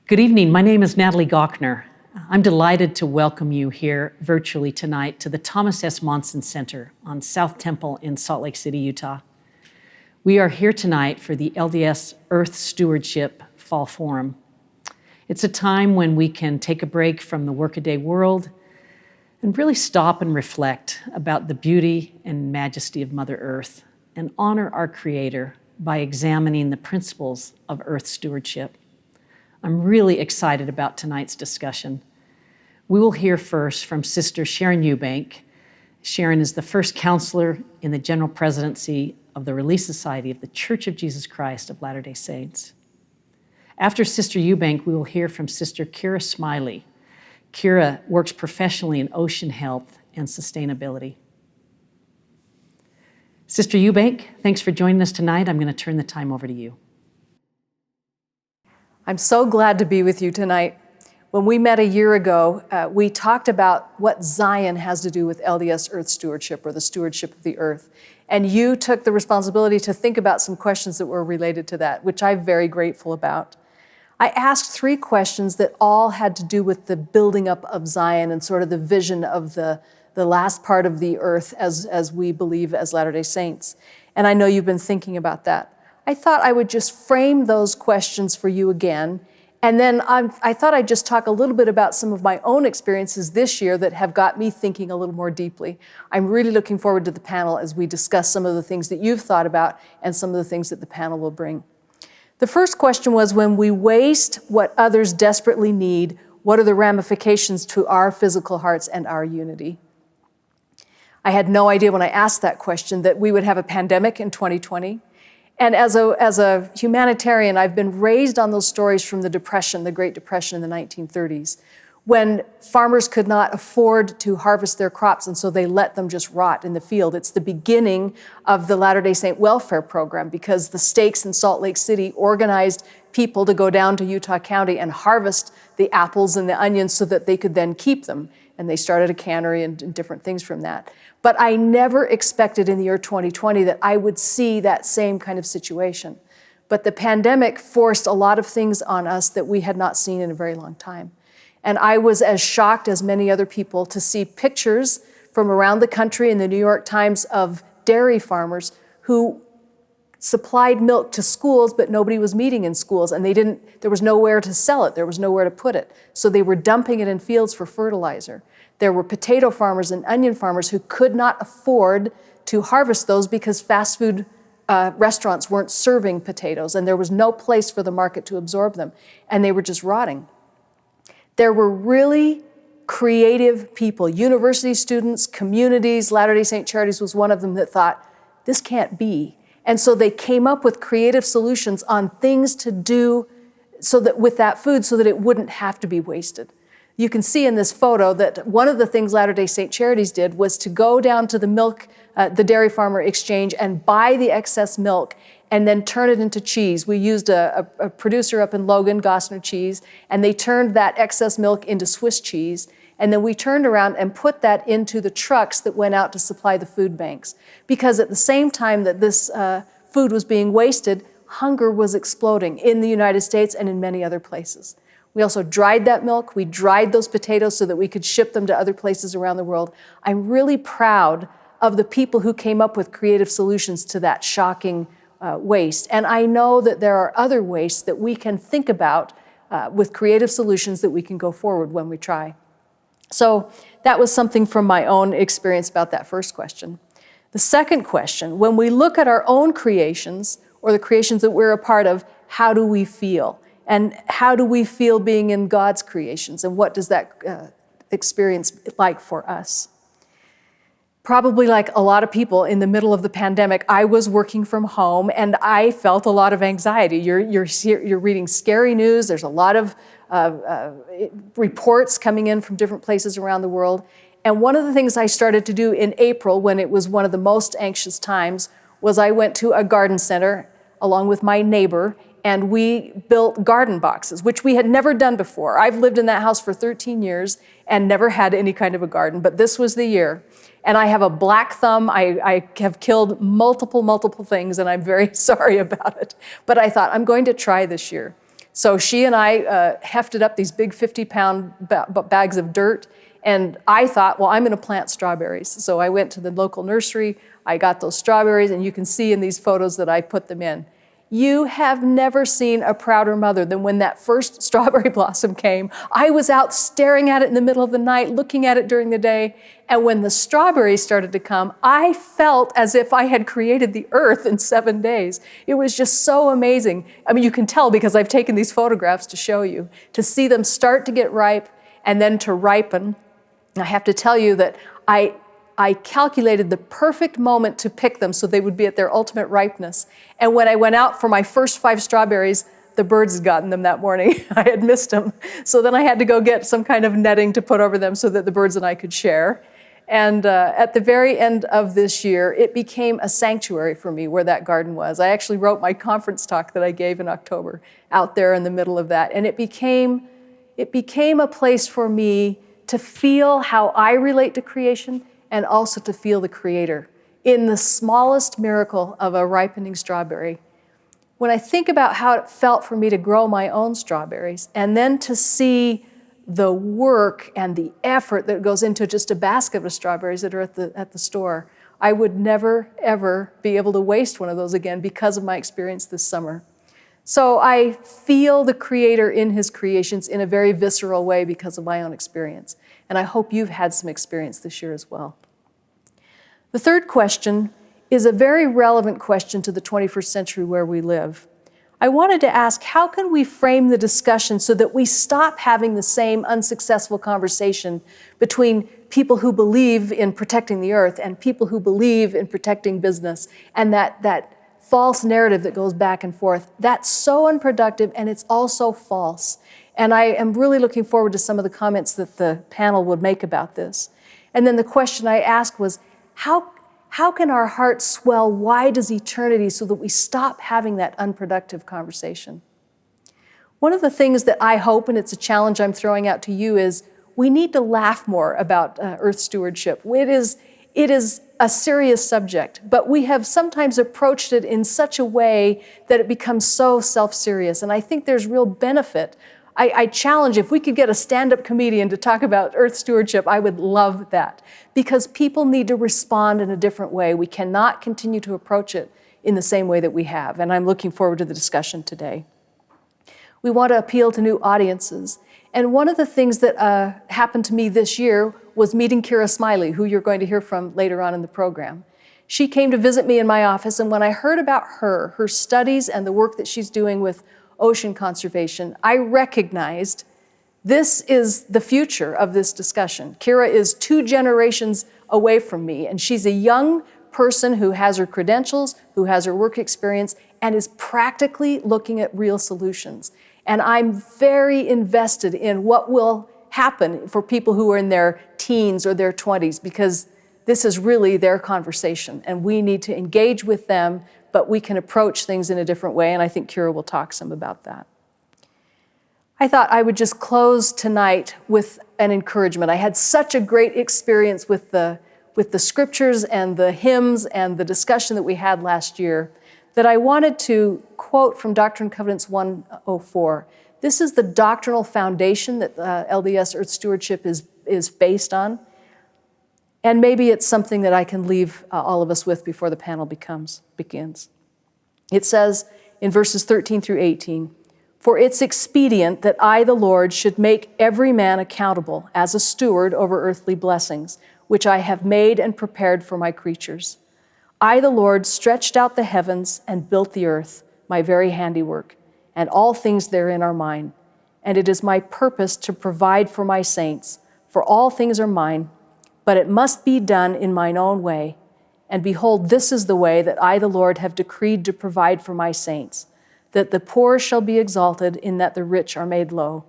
Good evening. My name is Natalie Gochnour. I'm delighted to welcome you here virtually tonight to the Thomas S. Monson Center on South Temple in Salt Lake City, Utah. We are here tonight for the LDS Earth Stewardship Fall Forum. It's a time when we can take a break from the workaday world and really stop and reflect about the beauty and majesty of Mother Earth and honor our Creator by examining the principles of Earth stewardship. I'm really excited about tonight's discussion. We will hear first from Sister Sharon Eubank. Sharon is the first counselor in the General Presidency of the Relief Society of the Church of Jesus Christ of Latter-day Saints. After Sister Eubank, we will hear from Sister Kira Smiley. Kira works professionally in ocean health and sustainability. Sister Eubank, thanks for joining us tonight. I'm going to turn the time over to you. I'm so glad to be with you tonight. When we met a year ago, we talked about what Zion has to do with LDS Earth Stewardship, or the stewardship of the earth. And you took the responsibility to think about some questions that were related to that, which I'm very grateful about. I asked 3 questions that all had to do with the building up of Zion and sort of the vision of the last part of the earth as we believe as Latter-day Saints. And I know you've been thinking about that. I thought I would just frame those questions for you again. And then I thought I'd just talk a little bit about some of my own experiences this year that have got me thinking a little more deeply. I'm really looking forward to the panel as we discuss some of the things that you've thought about and some of the things that the panel will bring. The first question was, when we waste what others desperately need, what are the ramifications to our physical hearts and our unity? I had no idea when I asked that question that we would have a pandemic in 2020. And as a humanitarian, I've been raised on those stories from the Depression, the Great Depression in the 1930s, when farmers could not afford to harvest their crops, and so they let them just rot in the field. It's the beginning of the Latter-day Saint welfare program, because the stakes in Salt Lake City organized people to go down to Utah County and harvest the apples and the onions so that they could then keep them. And they started a cannery and different things from that. But I never expected in the year 2020 that I would see that same kind of situation. But the pandemic forced a lot of things on us that we had not seen in a very long time. And I was as shocked as many other people to see pictures from around the country in the New York Times of dairy farmers who supplied milk to schools, but nobody was meeting in schools, and there was nowhere to sell it, there was nowhere to put it. So they were dumping it in fields for fertilizer. There were potato farmers and onion farmers who could not afford to harvest those because fast food restaurants weren't serving potatoes, and there was no place for the market to absorb them, and they were just rotting. There were really creative people, university students, communities. Latter-day Saint Charities was one of them that thought, this can't be. And so they came up with creative solutions on things to do so that with that food so that it wouldn't have to be wasted. You can see in this photo that one of the things Latter-day Saint Charities did was to go down to the dairy farmer exchange and buy the excess milk and then turn it into cheese. We used a producer up in Logan, Gochnour Cheese, and they turned that excess milk into Swiss cheese. And then we turned around and put that into the trucks that went out to supply the food banks. Because at the same time that this food was being wasted, hunger was exploding in the United States and in many other places. We also dried that milk. We dried those potatoes so that we could ship them to other places around the world. I'm really proud of the people who came up with creative solutions to that shocking waste. And I know that there are other wastes that we can think about with creative solutions that we can go forward when we try. So that was something from my own experience about that first question. The second question, when we look at our own creations or the creations that we're a part of, how do we feel? And how do we feel being in God's creations? And what does that experience like for us? Probably like a lot of people in the middle of the pandemic, I was working from home and I felt a lot of anxiety. You're reading scary news. There's a lot of reports coming in from different places around the world. And one of the things I started to do in April, when it was one of the most anxious times, was I went to a garden center along with my neighbor, and we built garden boxes, which we had never done before. I've lived in that house for 13 years and never had any kind of a garden, but this was the year. And I have a black thumb. I have killed multiple things, and I'm very sorry about it. But I thought, I'm going to try this year. So she and I hefted up these big 50-pound bags of dirt, and I thought, well, I'm going to plant strawberries. So I went to the local nursery, I got those strawberries, and you can see in these photos that I put them in. You have never seen a prouder mother than when that first strawberry blossom came. I was out staring at it in the middle of the night, looking at it during the day, and when the strawberries started to come, I felt as if I had created the earth in 7 days. It was just so amazing. I mean, you can tell because I've taken these photographs to show you, to see them start to get ripe and then to ripen. I have to tell you that I calculated the perfect moment to pick them so they would be at their ultimate ripeness. And when I went out for my first 5 strawberries, the birds had gotten them that morning. I had missed them. So then I had to go get some kind of netting to put over them so that the birds and I could share. And at the very end of this year, it became a sanctuary for me where that garden was. I actually wrote my conference talk that I gave in October out there in the middle of that. And it became a place for me to feel how I relate to creation and also to feel the Creator in the smallest miracle of a ripening strawberry. When I think about how it felt for me to grow my own strawberries and then to see the work and the effort that goes into just a basket of strawberries that are at the store, I would never, ever be able to waste one of those again because of my experience this summer. So I feel the Creator in His creations in a very visceral way because of my own experience. And I hope you've had some experience this year as well. The third question is a very relevant question to the 21st century where we live. I wanted to ask, how can we frame the discussion so that we stop having the same unsuccessful conversation between people who believe in protecting the earth and people who believe in protecting business, and that false narrative that goes back and forth? That's so unproductive, and it's also false. And I am really looking forward to some of the comments that the panel would make about this. And then the question I asked was, how can our hearts swell wide as eternity so that we stop having that unproductive conversation? One of the things that I hope, and it's a challenge I'm throwing out to you, is we need to laugh more about earth stewardship. It is a serious subject, but we have sometimes approached it in such a way that it becomes so self-serious. And I think there's real benefit. I challenge, if we could get a stand-up comedian to talk about earth stewardship, I would love that. Because people need to respond in a different way. We cannot continue to approach it in the same way that we have. And I'm looking forward to the discussion today. We want to appeal to new audiences. And one of the things that happened to me this year was meeting Kira Smiley, who you're going to hear from later on in the program. She came to visit me in my office, and when I heard about her studies and the work that she's doing with ocean conservation, I recognized this is the future of this discussion. Kira is 2 generations away from me, and she's a young person who has her credentials, who has her work experience, and is practically looking at real solutions. And I'm very invested in what will happen for people who are in their teens or their 20s, because this is really their conversation, and we need to engage with them, but we can approach things in a different way, and I think Kira will talk some about that. I thought I would just close tonight with an encouragement. I had such a great experience with the scriptures and the hymns and the discussion that we had last year that I wanted to quote from Doctrine and Covenants 104. This is the doctrinal foundation that LDS Earth Stewardship is based on. And maybe it's something that I can leave all of us with before the panel begins. It says in verses 13 through 18, "For it's expedient that I, the Lord, should make every man accountable as a steward over earthly blessings, which I have made and prepared for my creatures. I, the Lord, stretched out the heavens and built the earth, my very handiwork, and all things therein are mine. And it is my purpose to provide for my saints, for all things are mine, but it must be done in mine own way. And behold, this is the way that I, the Lord, have decreed to provide for my saints, that the poor shall be exalted in that the rich are made low.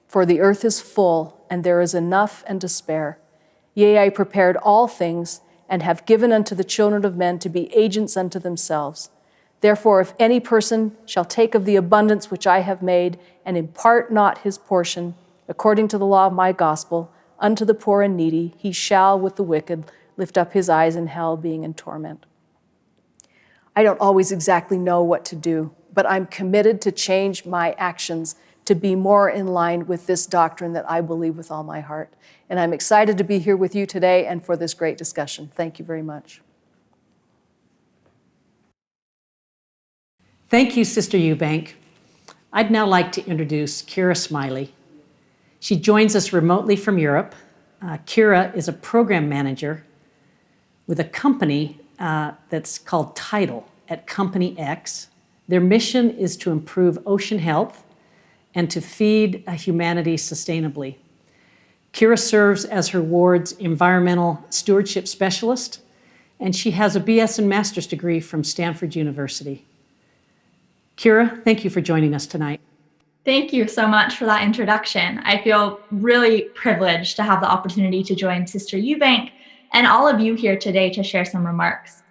For the earth is full, and there is enough and to spare. Yea, I prepared all things, and have given unto the children of men to be agents unto themselves. Therefore, if any person shall take of the abundance which I have made, and impart not his portion, according to the law of my gospel, unto the poor and needy, he shall with the wicked lift up his eyes in hell, being in torment." I don't always exactly know what to do, but I'm committed to change my actions to be more in line with this doctrine that I believe with all my heart. And I'm excited to be here with you today and for this great discussion. Thank you very much. Thank you, Sister Eubank. I'd now like to introduce Kira Smiley. She joins us remotely from Europe. Kira is a program manager with a company that's called Tidal at Company X. Their mission is to improve ocean health and to feed humanity sustainably. Kira serves as her ward's environmental stewardship specialist, and she has a BS and master's degree from Stanford University. Kira, thank you for joining us tonight. Thank you so much for that introduction. I feel really privileged to have the opportunity to join Sister Eubank and all of you here today to share some remarks.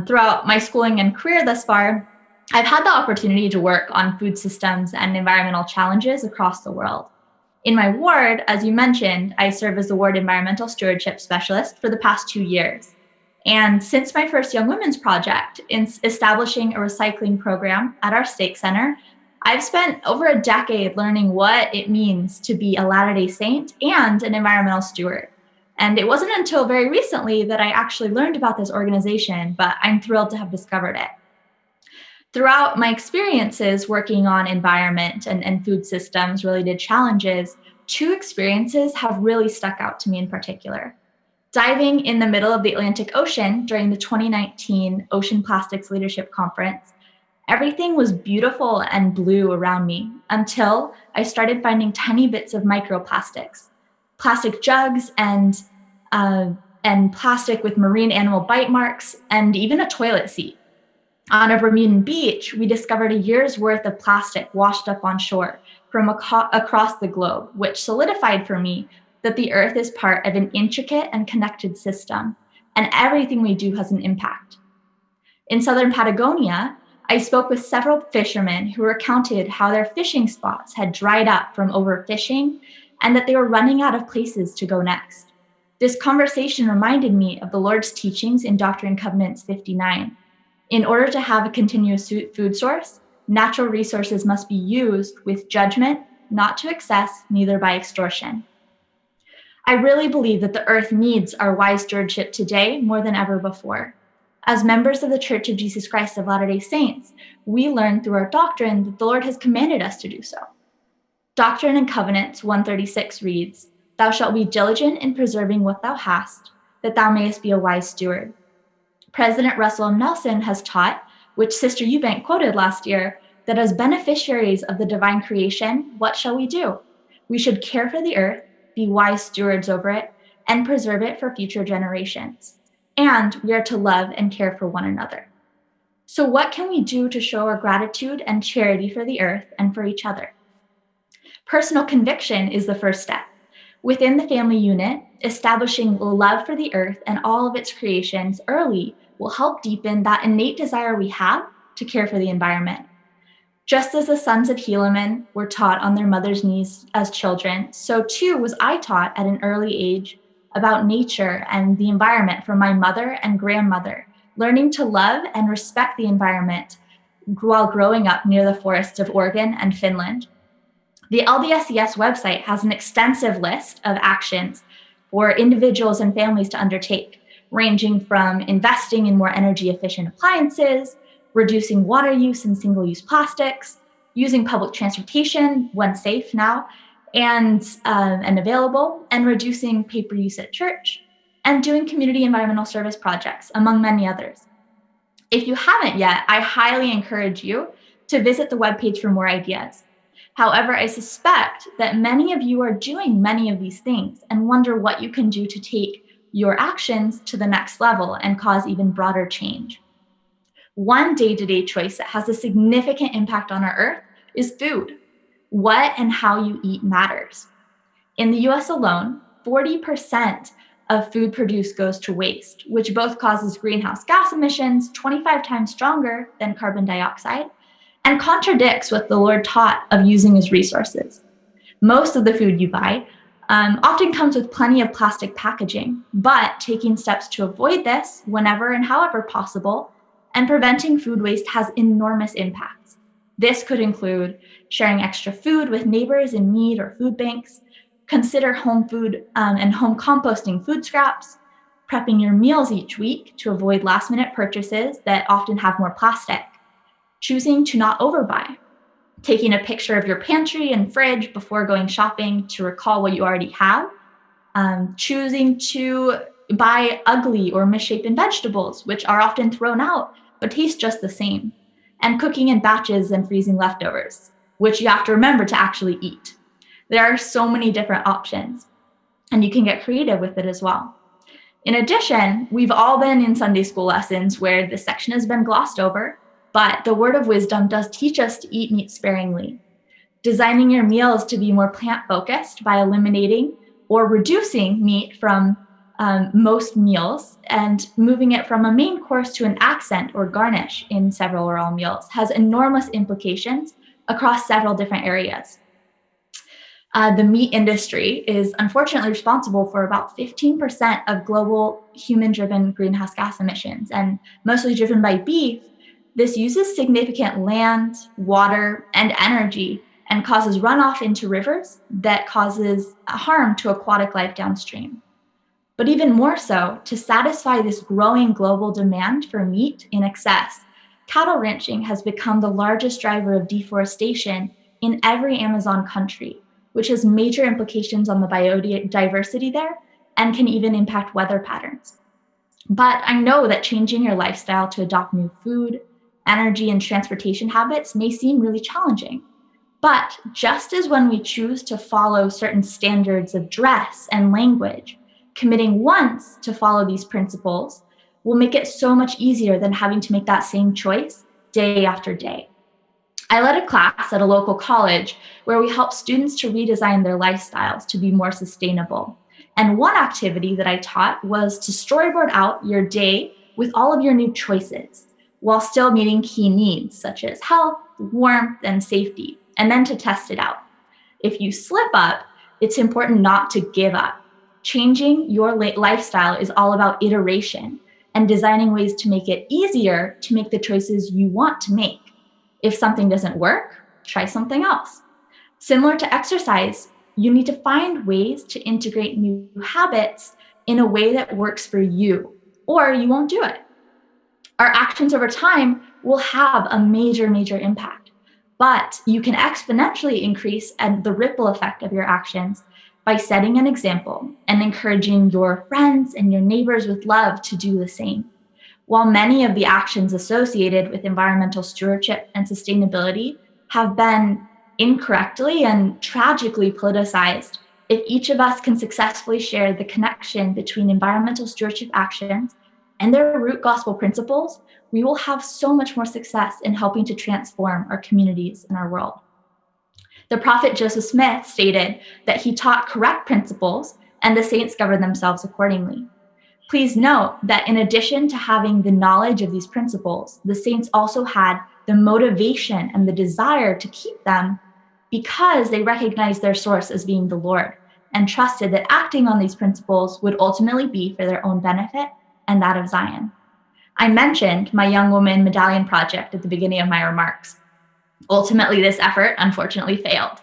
Throughout my schooling and career thus far, I've had the opportunity to work on food systems and environmental challenges across the world. In my ward, as you mentioned, I serve as the ward environmental stewardship specialist for the past 2 years. And since my first Young Women's Project in establishing a recycling program at our stake center, I've spent over a decade learning what it means to be a Latter-day Saint and an environmental steward. And it wasn't until very recently that I actually learned about this organization, but I'm thrilled to have discovered it. Throughout my experiences working on environment and food systems related challenges, 2 experiences have really stuck out to me in particular. Diving in the middle of the Atlantic Ocean during the 2019 Ocean Plastics Leadership Conference, everything was beautiful and blue around me until I started finding tiny bits of microplastics, plastic jugs and plastic with marine animal bite marks, and even a toilet seat. On a Bermudan beach, we discovered a year's worth of plastic washed up on shore from across the globe, which solidified for me that the Earth is part of an intricate and connected system, and everything we do has an impact. In southern Patagonia, I spoke with several fishermen who recounted how their fishing spots had dried up from overfishing and that they were running out of places to go next. This conversation reminded me of the Lord's teachings in Doctrine and Covenants 59. In order to have a continuous food source, natural resources must be used with judgment, not to excess, neither by extortion. I really believe that the earth needs our wise stewardship today more than ever before. As members of the Church of Jesus Christ of Latter-day Saints, we learn through our doctrine that the Lord has commanded us to do so. Doctrine and Covenants 136 reads, "Thou shalt be diligent in preserving what thou hast, that thou mayest be a wise steward." President Russell M. Nelson has taught, which Sister Eubank quoted last year, that as beneficiaries of the divine creation, what shall we do? We should care for the earth, be wise stewards over it, and preserve it for future generations. And we are to love and care for one another. So what can we do to show our gratitude and charity for the earth and for each other? Personal conviction is the first step. Within the family unit, establishing love for the earth and all of its creations early will help deepen that innate desire we have to care for the environment. Just as the sons of Helaman were taught on their mother's knees as children, so too was I taught at an early age about nature and the environment from my mother and grandmother, learning to love and respect the environment while growing up near the forests of Oregon and Finland. The LDSES website has an extensive list of actions for individuals and families to undertake, ranging from investing in more energy efficient appliances, reducing water use and single-use plastics, using public transportation when safe now and available, and reducing paper use at church, and doing community environmental service projects, among many others. If you haven't yet, I highly encourage you to visit the webpage for more ideas. However, I suspect that many of you are doing many of these things and wonder what you can do to take your actions to the next level and cause even broader change. One day-to-day choice that has a significant impact on our earth is food. What and how you eat matters. In the US alone, 40% of food produced goes to waste, which both causes greenhouse gas emissions 25 times stronger than carbon dioxide and contradicts what the Lord taught of using his resources. Most of the food you buy often comes with plenty of plastic packaging, but taking steps to avoid this whenever and however possible and preventing food waste has enormous impacts. This could include sharing extra food with neighbors in need or food banks, consider home food and home composting food scraps, prepping your meals each week to avoid last-minute purchases that often have more plastic, choosing to not overbuy, taking a picture of your pantry and fridge before going shopping to recall what you already have, choosing to buy ugly or misshapen vegetables, which are often thrown out but taste just the same, and cooking in batches and freezing leftovers, which you have to remember to actually eat. There are so many different options, and you can get creative with it as well. In addition, we've all been in Sunday school lessons where this section has been glossed over, but the word of wisdom does teach us to eat meat sparingly. Designing your meals to be more plant-focused by eliminating or reducing meat from most meals and moving it from a main course to an accent or garnish in several or all meals has enormous implications across several different areas. The meat industry is unfortunately responsible for about 15% of global human-driven greenhouse gas emissions, and mostly driven by beef. This uses significant land, water, and energy and causes runoff into rivers that causes harm to aquatic life downstream. But even more so, to satisfy this growing global demand for meat in excess, cattle ranching has become the largest driver of deforestation in every Amazon country, which has major implications on the biodiversity there and can even impact weather patterns. But I know that changing your lifestyle to adopt new food, energy, and transportation habits may seem really challenging. But just as when we choose to follow certain standards of dress and language, committing once to follow these principles will make it so much easier than having to make that same choice day after day. I led a class at a local college where we helped students to redesign their lifestyles to be more sustainable. And one activity that I taught was to storyboard out your day with all of your new choices while still meeting key needs such as health, warmth, and safety, and then to test it out. If you slip up, it's important not to give up. Changing your lifestyle is all about iteration and designing ways to make it easier to make the choices you want to make. If something doesn't work, try something else. Similar to exercise, you need to find ways to integrate new habits in a way that works for you, or you won't do it. Our actions over time will have a major impact, but you can exponentially increase the ripple effect of your actions by setting an example and encouraging your friends and your neighbors with love to do the same. While many of the actions associated with environmental stewardship and sustainability have been incorrectly and tragically politicized, if each of us can successfully share the connection between environmental stewardship actions and their root gospel principles, we will have so much more success in helping to transform our communities and our world. The prophet Joseph Smith stated that he taught correct principles and the saints governed themselves accordingly. Please note that in addition to having the knowledge of these principles, the saints also had the motivation and the desire to keep them because they recognized their source as being the Lord and trusted that acting on these principles would ultimately be for their own benefit and that of Zion. I mentioned my Young Woman Medallion project at the beginning of my remarks. Ultimately, this effort unfortunately failed.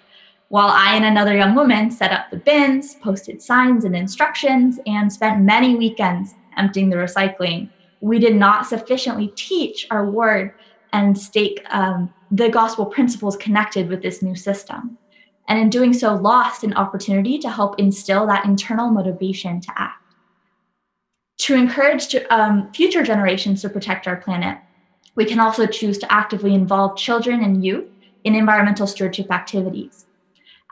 While I and another young woman set up the bins, posted signs and instructions, and spent many weekends emptying the recycling, we did not sufficiently teach our ward and stake the gospel principles connected with this new system. And in doing so, lost an opportunity to help instill that internal motivation to act. To encourage future generations to protect our planet, we can also choose to actively involve children and youth in environmental stewardship activities.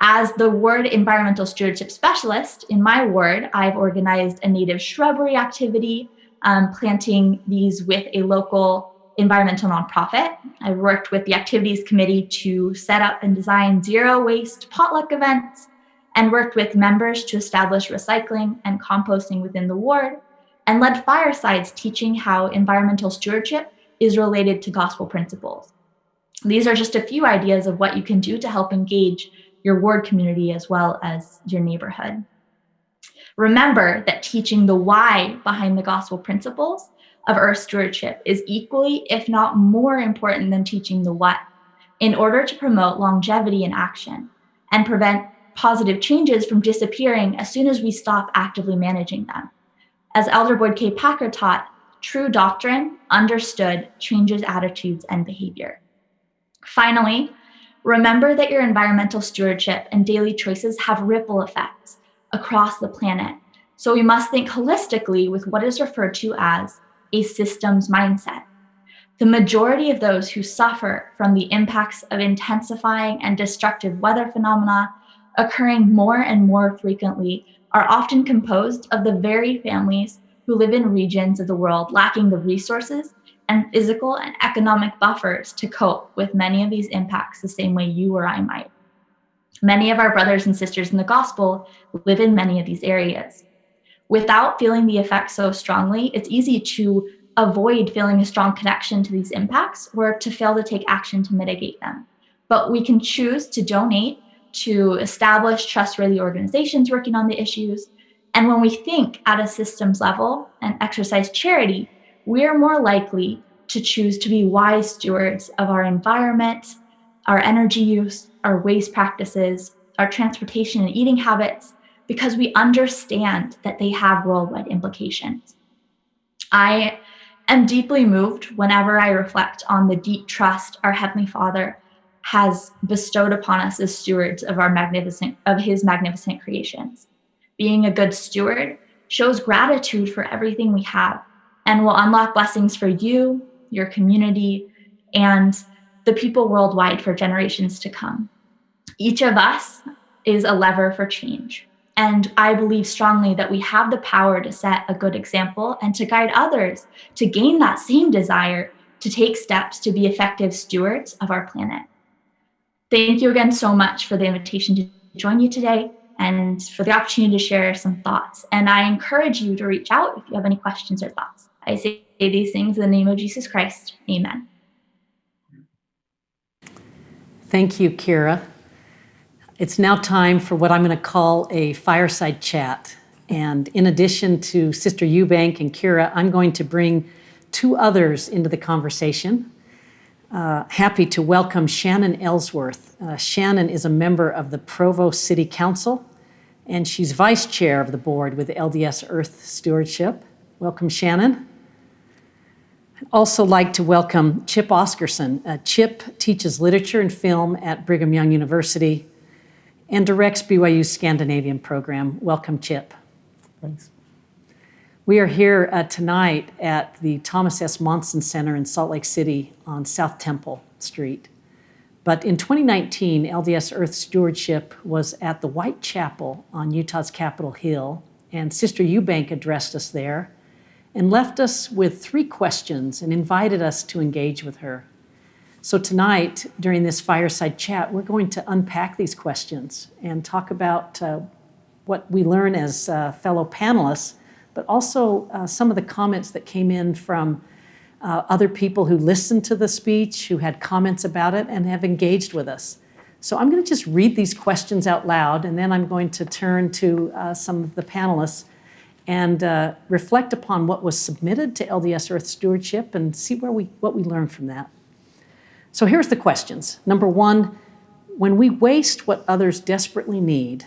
As the ward environmental stewardship specialist in my ward, I've organized a native shrubbery activity, planting these with a local environmental nonprofit. I've worked with the activities committee to set up and design zero waste potluck events, and worked with members to establish recycling and composting within the ward, and led firesides teaching how environmental stewardship is related to gospel principles. These are just a few ideas of what you can do to help engage your ward community as well as your neighborhood. Remember that teaching the why behind the gospel principles of earth stewardship is equally, if not more important than teaching the what. in order to promote longevity in action and prevent positive changes from disappearing as soon as we stop actively managing them. As Elder Boyd K. Packer taught, true doctrine, understood, changes attitudes and behavior. Finally, remember that your environmental stewardship and daily choices have ripple effects across the planet. So we must think holistically with what is referred to as a systems mindset. The majority of those who suffer from the impacts of intensifying and destructive weather phenomena occurring more and more frequently are often composed of the very families who live in regions of the world lacking the resources and physical and economic buffers to cope with many of these impacts the same way you or I might. Many of our brothers and sisters in the gospel live in many of these areas. Without feeling the effects so strongly, it's easy to avoid feeling a strong connection to these impacts or to fail to take action to mitigate them. But we can choose to donate to establish trustworthy organizations working on the issues. And when we think at a systems level and exercise charity, we're more likely to choose to be wise stewards of our environment, our energy use, our waste practices, our transportation and eating habits, because we understand that they have worldwide implications. I am deeply moved whenever I reflect on the deep trust our Heavenly Father has bestowed upon us as stewards of His magnificent creations. Being a good steward shows gratitude for everything we have and will unlock blessings for you, your community, and the people worldwide for generations to come. Each of us is a lever for change. And I believe strongly that we have the power to set a good example and to guide others to gain that same desire to take steps to be effective stewards of our planet. Thank you again so much for the invitation to join you today and for the opportunity to share some thoughts. And I encourage you to reach out if you have any questions or thoughts. I say these things in the name of Jesus Christ. Amen. Thank you, Kira. It's now time for what I'm going to call a fireside chat. And in addition to Sister Eubank and Kira, I'm going to bring two others into the conversation. Happy to welcome Shannon Ellsworth. Shannon is a member of the Provo City Council, and she's vice chair of the board with LDS Earth Stewardship. Welcome, Shannon. I'd also like to welcome Chip Oscarson. Chip teaches literature and film at Brigham Young University and directs BYU's Scandinavian program. Welcome, Chip. Thanks. We are here tonight at the Thomas S. Monson Center in Salt Lake City on South Temple Street. But in 2019, LDS Earth Stewardship was at the White Chapel on Utah's Capitol Hill, and Sister Eubank addressed us there and left us with 3 questions and invited us to engage with her. So tonight, during this fireside chat, we're going to unpack these questions and talk about what we learn as fellow panelists, but also some of the comments that came in from other people who listened to the speech, who had comments about it, and have engaged with us. So I'm going to just read these questions out loud, and then I'm going to turn to some of the panelists and reflect upon what was submitted to LDS Earth Stewardship and see what we learned from that. So here's the questions. Number 1, when we waste what others desperately need,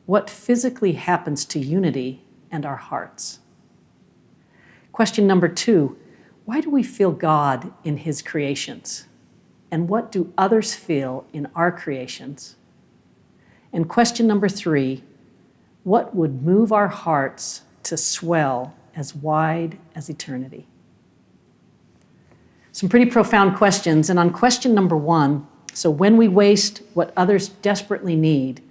what physically happens to unity and our hearts? Question number 2, why do we feel God in His creations? And what do others feel in our creations? And question number 3, what would move our hearts to swell as wide as eternity? Some pretty profound questions. And on question number 1, so when we waste what others desperately need,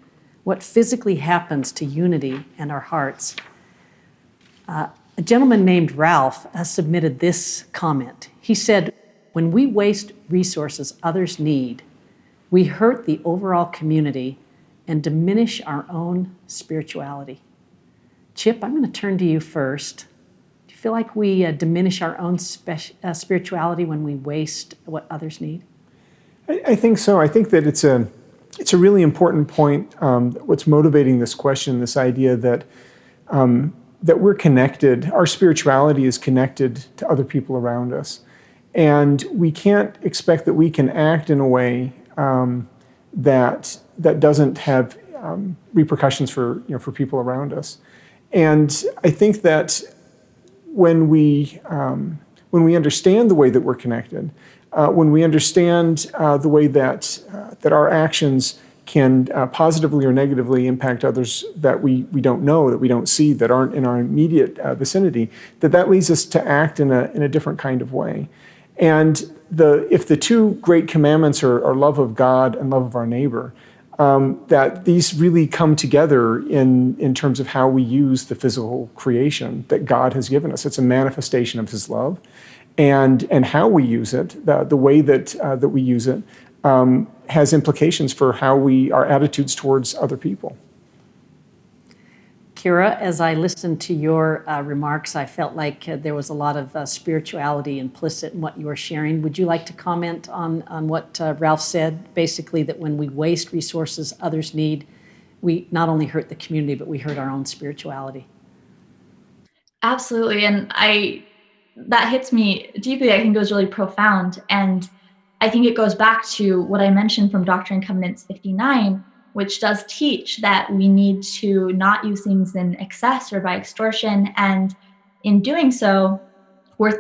what physically happens to unity and our hearts? A gentleman named Ralph has submitted this comment. He said, when we waste resources others need, we hurt the overall community and diminish our own spirituality. Chip, I'm going to turn to you first. Do you feel like we diminish our own spirituality when we waste what others need? I think so. I think that it's a really important point. What's motivating this question, this idea that we're connected, our spirituality is connected to other people around us. And we can't expect that we can act in a way that doesn't have repercussions for people around us. And I think that when we understand the way that we're connected, when we understand the way that our actions can positively or negatively impact others that we don't know, that we don't see, that aren't in our immediate vicinity, that leads us to act in a different kind of way. And if the two great commandments are love of God and love of our neighbor, that these really come together in terms of how we use the physical creation that God has given us. It's a manifestation of His love, and how we use it, the way that we use it, has implications for how our attitudes towards other people. Kira, as I listened to your remarks, I felt like there was a lot of spirituality implicit in what you were sharing. Would you like to comment on what Ralph said, basically that when we waste resources others need, we not only hurt the community, but we hurt our own spirituality? Absolutely, and that hits me deeply. I think it was really profound, and I think it goes back to what I mentioned from Doctrine and Covenants 59, which does teach that we need to not use things in excess or by extortion. And in doing so, we're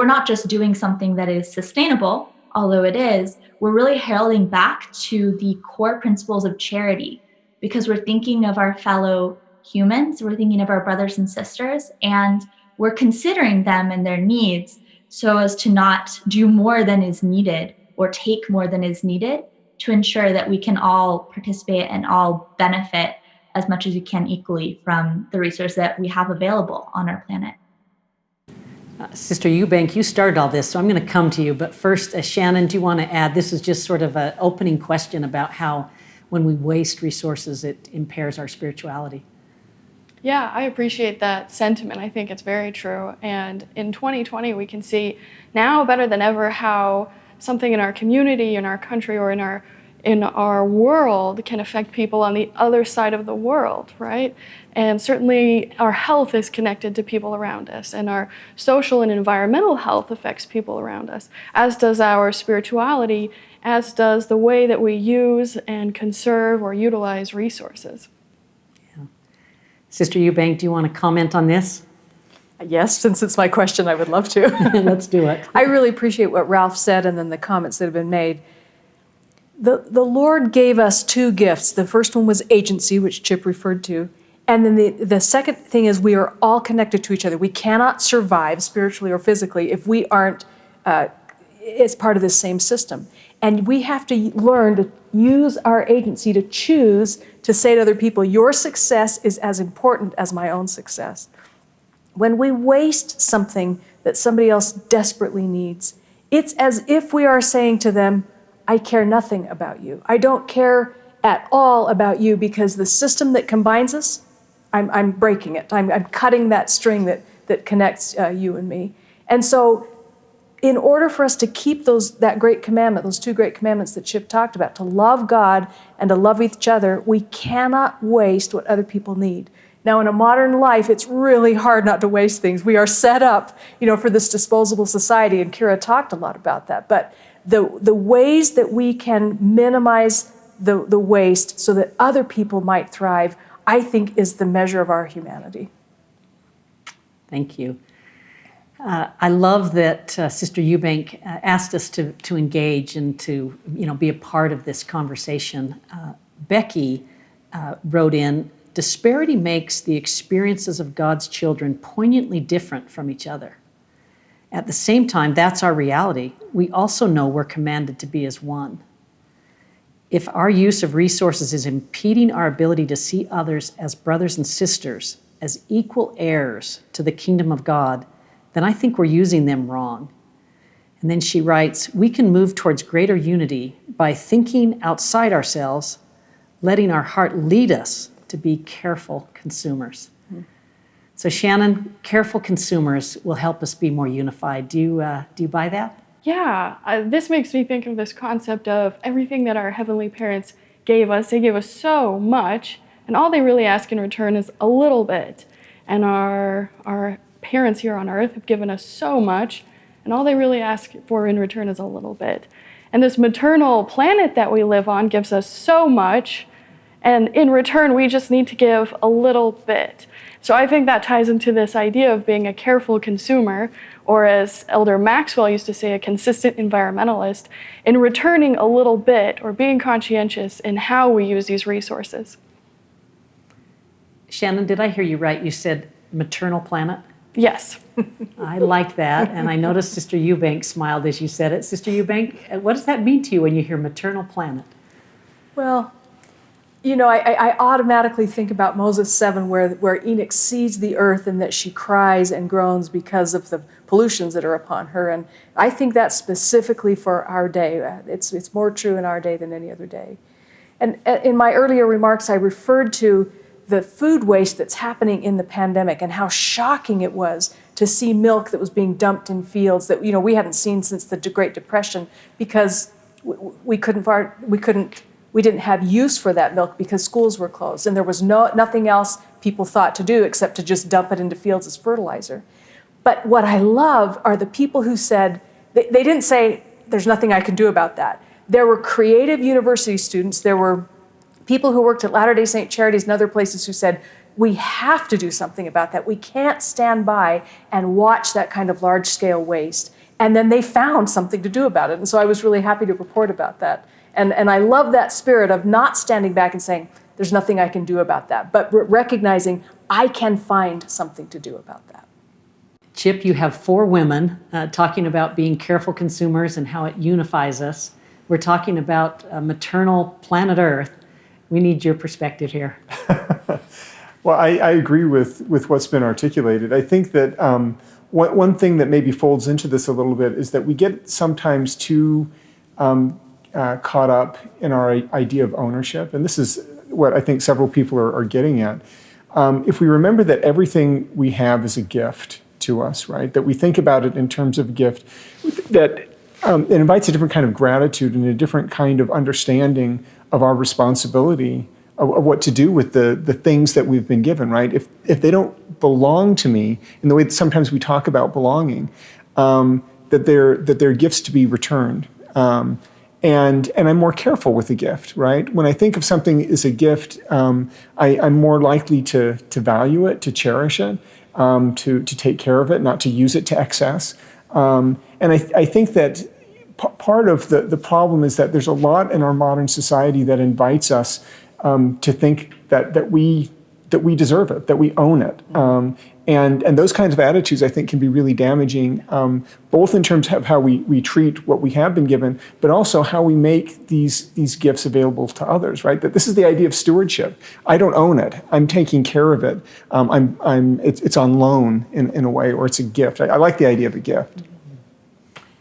not just doing something that is sustainable, although it is, we're really heralding back to the core principles of charity, because we're thinking of our fellow humans, we're thinking of our brothers and sisters, and we're considering them and their needs so as to not do more than is needed or take more than is needed, to ensure that we can all participate and all benefit as much as we can equally from the resource that we have available on our planet. Sister Eubank, you started all this, so I'm going to come to you. But first, Shannon, do you want to add? This is just sort of an opening question about how when we waste resources, it impairs our spirituality. Yeah, I appreciate that sentiment. I think it's very true. And in 2020, we can see now better than ever how something in our community, in our country, or in our world can affect people on the other side of the world, right? And certainly our health is connected to people around us, and our social and environmental health affects people around us, as does our spirituality, as does the way that we use and conserve or utilize resources. Yeah. Sister Eubank, do you want to comment on this? Yes, since it's my question, I would love to. Let's do it. I really appreciate what Ralph said and then the comments that have been made. The Lord gave us two gifts. The first one was agency, which Chip referred to. And then the second thing is we are all connected to each other. We cannot survive spiritually or physically if we aren't as part of this same system. And we have to learn to use our agency to choose to say to other people, your success is as important as my own success. When we waste something that somebody else desperately needs, it's as if we are saying to them, I care nothing about you. I don't care at all about you, because the system that combines us, I'm breaking it. I'm cutting that string that connects you and me. And so in order for us to keep that great commandment, those two great commandments that Chip talked about, to love God and to love each other, we cannot waste what other people need. Now, in a modern life, it's really hard not to waste things. We are set up, for this disposable society, and Kira talked a lot about that. But the ways that we can minimize the waste so that other people might thrive, I think, is the measure of our humanity. Thank you. I love that Sister Eubank asked us to engage and to be a part of this conversation. Becky wrote in, disparity makes the experiences of God's children poignantly different from each other. At the same time, that's our reality. We also know we're commanded to be as one. If our use of resources is impeding our ability to see others as brothers and sisters, as equal heirs to the kingdom of God, then I think we're using them wrong. And then she writes, we can move towards greater unity by thinking outside ourselves, letting our heart lead us to be careful consumers. Mm-hmm. So Shannon, careful consumers will help us be more unified. Do you buy that? Yeah, this makes me think of this concept of everything that our heavenly parents gave us. They gave us so much, and all they really ask in return is a little bit. And our parents here on earth have given us so much, And all they really ask for in return is a little bit. And this maternal planet that we live on gives us so much, and in return, we just need to give a little bit. So I think that ties into this idea of being a careful consumer, or as Elder Maxwell used to say, a consistent environmentalist, in returning a little bit or being conscientious in how we use these resources. Shannon, did I hear you right? You said maternal planet? Yes. I like that, and I noticed Sister Eubank smiled as you said it. Sister Eubank, what does that mean to you when you hear maternal planet? Well, you know, I automatically think about Moses 7, where Enoch sees the earth and that she cries and groans because of the pollutions that are upon her. And I think that's specifically for our day. It's more true in our day than any other day. And in my earlier remarks, I referred to the food waste that's happening in the pandemic and how shocking it was to see milk that was being dumped in fields that, you know, we hadn't seen since the Great Depression, because we didn't have use for that milk because schools were closed and there was nothing else people thought to do except to just dump it into fields as fertilizer. But what I love are the people who said, they didn't say, there's nothing I can do about that. There were creative university students, there were people who worked at Latter-day Saint Charities and other places who said, we have to do something about that. We can't stand by and watch that kind of large-scale waste. And then they found something to do about it. And so I was really happy to report about that. And I love that spirit of not standing back and saying, there's nothing I can do about that, but recognizing I can find something to do about that. Chip, you have 4 women talking about being careful consumers and how it unifies us. We're talking about maternal planet Earth. We need your perspective here. Well, I agree with what's been articulated. I think that one thing that maybe folds into this a little bit is that we get sometimes too caught up in our idea of ownership. And this is what I think several people are getting at. If we remember that everything we have is a gift to us, right? That we think about it in terms of a gift, that it invites a different kind of gratitude and a different kind of understanding of our responsibility of what to do with the things that we've been given, right? If they don't belong to me, in the way that sometimes we talk about belonging, that they're gifts to be returned. And I'm more careful with a gift, right? When I think of something as a gift, I'm more likely to value it, to cherish it, to take care of it, not to use it to excess. And I think that part of the problem is that there's a lot in our modern society that invites us to think that we deserve it, that we own it. And those kinds of attitudes, I think, can be really damaging, both in terms of how we treat what we have been given, but also how we make these gifts available to others, right? That this is the idea of stewardship. I don't own it. I'm taking care of it. It's on loan in a way, or it's a gift. I like the idea of a gift.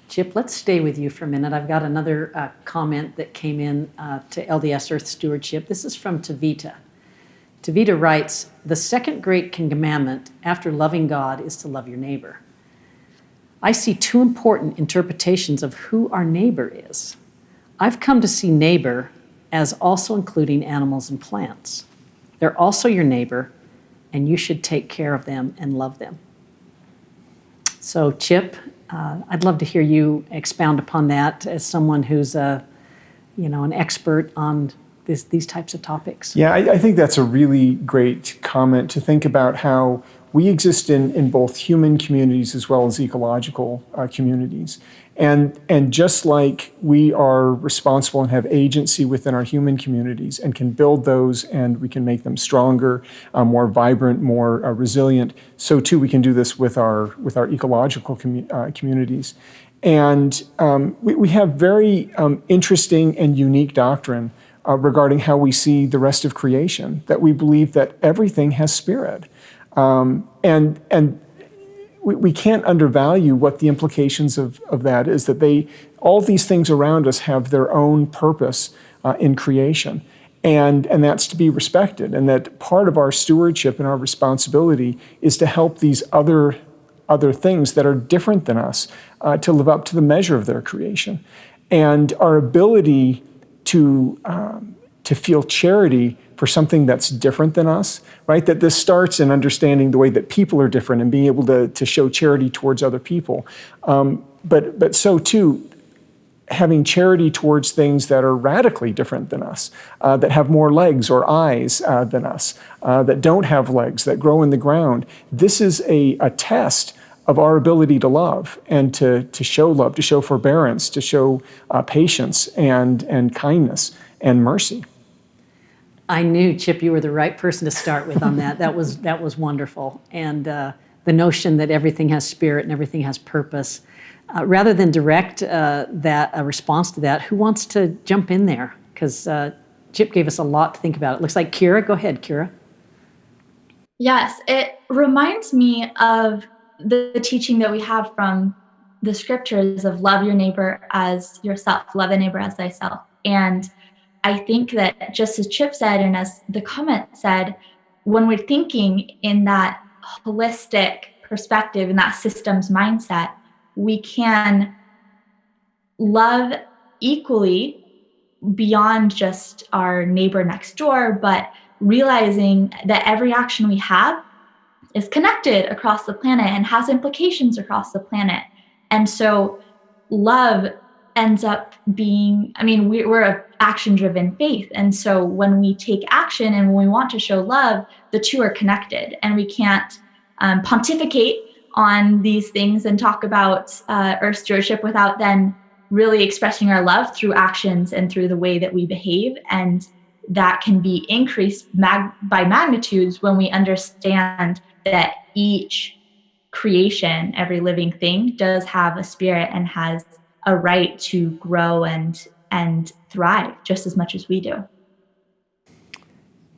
Chip, let's stay with you for a minute. I've got another comment that came in to LDS Earth Stewardship. This is from Tavita. Tavita writes, the second great commandment after loving God is to love your neighbor. I see 2 important interpretations of who our neighbor is. I've come to see neighbor as also including animals and plants. They're also your neighbor, and you should take care of them and love them. So, Chip, I'd love to hear you expound upon that as someone who's an expert on these types of topics. Yeah, I think that's a really great comment to think about how we exist in both human communities as well as ecological communities. And just like we are responsible and have agency within our human communities and can build those and we can make them stronger, more vibrant, more resilient, so too we can do this with our ecological communities. And we have very interesting and unique doctrine regarding how we see the rest of creation, that we believe that everything has spirit. And we can't undervalue what the implications of that is, that all these things around us have their own purpose in creation. And that's to be respected. And that part of our stewardship and our responsibility is to help these other things that are different than us to live up to the measure of their creation. And our ability to feel charity for for something that's different than us, right? That this starts in understanding the way that people are different and being able to show charity towards other people. But so too, having charity towards things that are radically different than us, that have more legs or eyes than us, that don't have legs, that grow in the ground. This is a test of our ability to love and to show love, to show forbearance, to show patience and kindness and mercy. I knew, Chip, you were the right person to start with on that. That was wonderful. And the notion that everything has spirit and everything has purpose. Rather than direct a response to that, who wants to jump in there? Because Chip gave us a lot to think about. It looks like Kira. Go ahead, Kira. Yes, it reminds me of the teaching that we have from the scriptures of love your neighbor as yourself, love a neighbor as thyself. And I think that just as Chip said, and as the comment said, when we're thinking in that holistic perspective, in that systems mindset, we can love equally beyond just our neighbor next door, but realizing that every action we have is connected across the planet and has implications across the planet. And so love ends up being, we're an action-driven faith. And so when we take action and when we want to show love, the two are connected, and we can't pontificate on these things and talk about Earth stewardship without then really expressing our love through actions and through the way that we behave. And that can be increased by magnitudes when we understand that each creation, every living thing, does have a spirit and has a right to grow and thrive just as much as we do.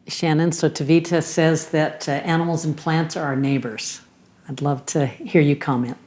Shannon, so Tavita says that animals and plants are our neighbors. I'd love to hear you comment.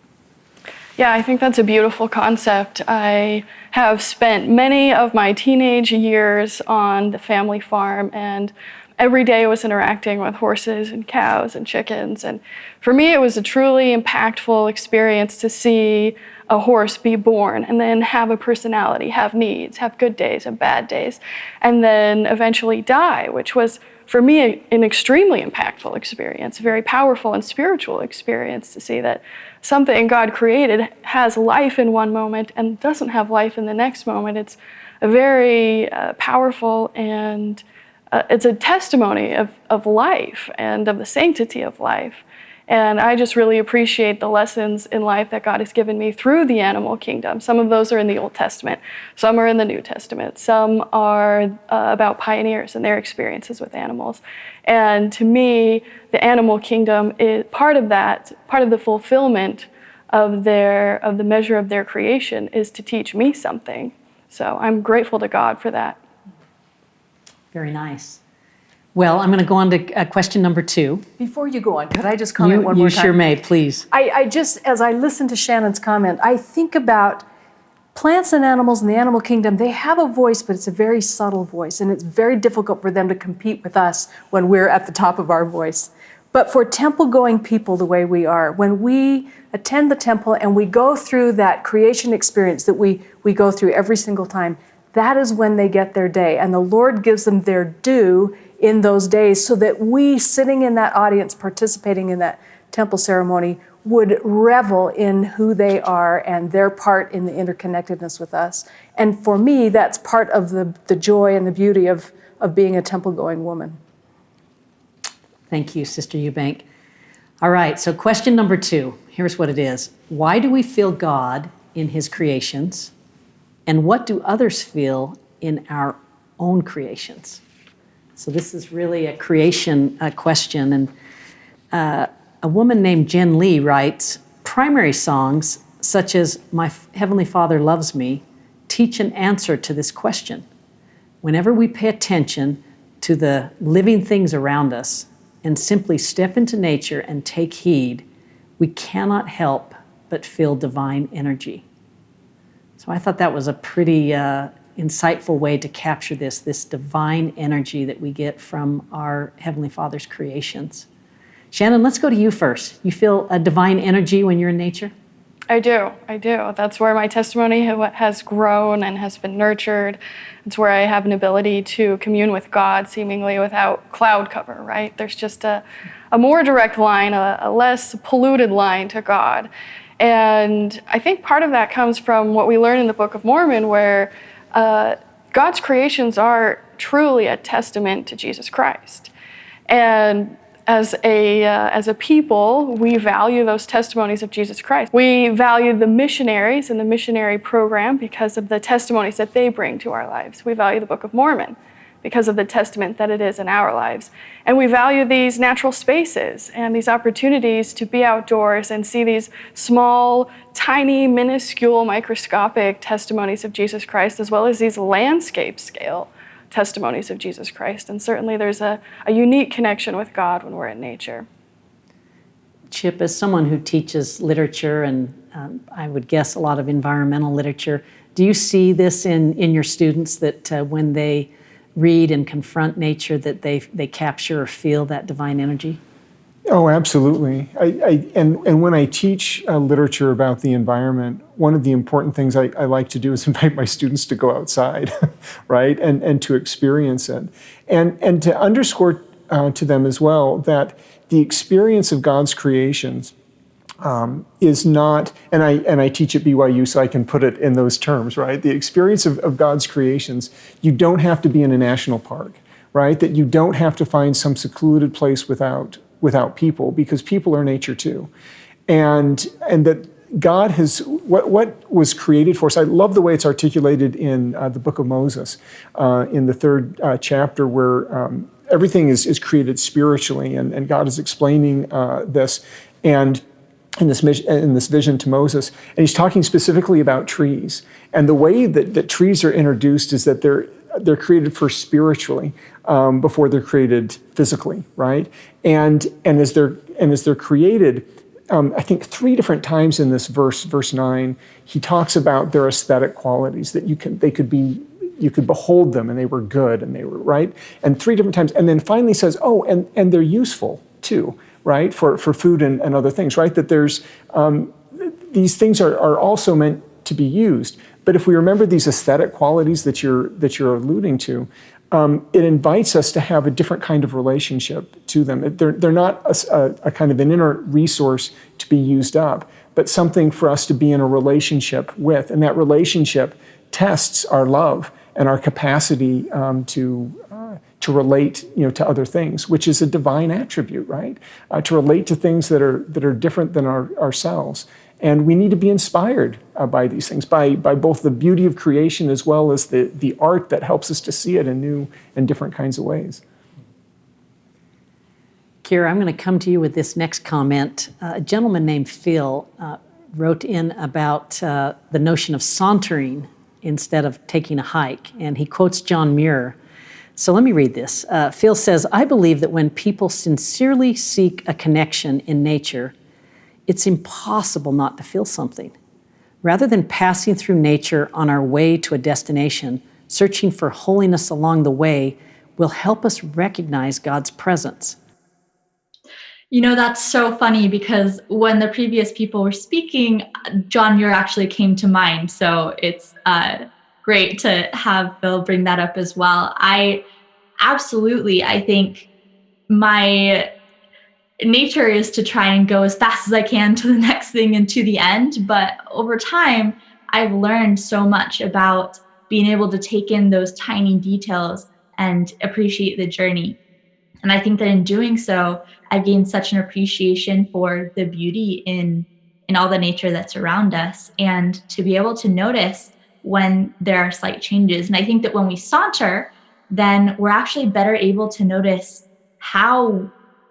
Yeah, I think that's a beautiful concept. I have spent many of my teenage years on the family farm, and every day I was interacting with horses and cows and chickens. And for me, it was a truly impactful experience to see a horse be born and then have a personality, have needs, have good days and bad days, and then eventually die, which was for me an extremely impactful experience, a very powerful and spiritual experience to see that something God created has life in one moment and doesn't have life in the next moment. It's a very powerful, and it's a testimony of life and of the sanctity of life. And I just really appreciate the lessons in life that God has given me through the animal kingdom. Some of those are in the Old Testament, some are in the New Testament, some are about pioneers and their experiences with animals. And to me, the animal kingdom is part of that, part of the fulfillment of the measure of their creation is to teach me something. So I'm grateful to God for that. Very nice. Well, I'm going to go on to question number 2. Before you go on, could I just comment one more time? You sure may, please. I just, as I listen to Shannon's comment, I think about plants and animals in the animal kingdom. They have a voice, but it's a very subtle voice, and it's very difficult for them to compete with us when we're at the top of our voice. But for temple-going people the way we are, when we attend the temple and we go through that creation experience that we go through every single time, that is when they get their day. And the Lord gives them their due in those days so that we, sitting in that audience, participating in that temple ceremony, would revel in who they are and their part in the interconnectedness with us. And for me, that's part of the joy and the beauty of being a temple-going woman. Thank you, Sister Eubank. All right, so question number 2. Here's what it is. Why do we feel God in His creations? And what do others feel in our own creations? So this is really a creation question. And a woman named Jen Lee writes, primary songs such as My Heavenly Father Loves Me teach an answer to this question. Whenever we pay attention to the living things around us and simply step into nature and take heed, we cannot help but feel divine energy. So I thought that was a pretty insightful way to capture this divine energy that we get from our Heavenly Father's creations. Shannon, let's go to you first. You feel a divine energy when you're in nature? I do. That's where my testimony has grown and has been nurtured. It's where I have an ability to commune with God seemingly without cloud cover, right? There's just a more direct line, a less polluted line to God. And I think part of that comes from what we learn in the Book of Mormon, where God's creations are truly a testament to Jesus Christ. And as a people, we value those testimonies of Jesus Christ. We value the missionaries and the missionary program because of the testimonies that they bring to our lives. We value the Book of Mormon because of the testament that it is in our lives. And we value these natural spaces and these opportunities to be outdoors and see these small, tiny, minuscule, microscopic testimonies of Jesus Christ, as well as these landscape scale testimonies of Jesus Christ. And certainly there's a unique connection with God when we're in nature. Chip, as someone who teaches literature and I would guess a lot of environmental literature, do you see this in your students that when they read and confront nature that they capture or feel that divine energy? Oh, absolutely. And when I teach literature about the environment, one of the important things I like to do is invite my students to go outside, right, and to experience it, and to underscore to them as well that the experience of God's creations is not, and I teach at BYU, so I can put it in those terms, right? The experience of God's creations, you don't have to be in a national park, right? That you don't have to find some secluded place without people, because people are nature too. And that God has, what was created for us, I love the way it's articulated in the book of Moses, in the 3rd chapter, where everything is created spiritually, and God is explaining this, and in this vision to Moses, and he's talking specifically about trees. And the way that trees are introduced is that they're created first spiritually before they're created physically, right? And as they're created, I think 3 different times in this verse 9, he talks about their aesthetic qualities, that you could behold them and they were good and they were right, and 3 different times, and then finally says, oh, and they're useful too, right, for food and other things, right? That there's these things are also meant to be used. But if we remember these aesthetic qualities that you're alluding to, it invites us to have a different kind of relationship to them. They're not a kind of an inner resource to be used up, but something for us to be in a relationship with. And that relationship tests our love and our capacity to relate, to other things, which is a divine attribute, right? To relate to things that are different than ourselves. And we need to be inspired by these things, by both the beauty of creation as well as the art that helps us to see it in new and different kinds of ways. Kira, I'm going to come to you with this next comment. A gentleman named Phil wrote in about the notion of sauntering instead of taking a hike, and he quotes John Muir. So let me read this. Phil says, I believe that when people sincerely seek a connection in nature, it's impossible not to feel something. Rather than passing through nature on our way to a destination, searching for holiness along the way will help us recognize God's presence. That's so funny, because when the previous people were speaking, John Muir actually came to mind. So it's great to have Phil bring that up as well. I think my nature is to try and go as fast as I can to the next thing and to the end. But over time, I've learned so much about being able to take in those tiny details and appreciate the journey. And I think that in doing so, I've gained such an appreciation for the beauty in all the nature that's around us, and to be able to notice when there are slight changes. And I think that when we saunter, then we're actually better able to notice how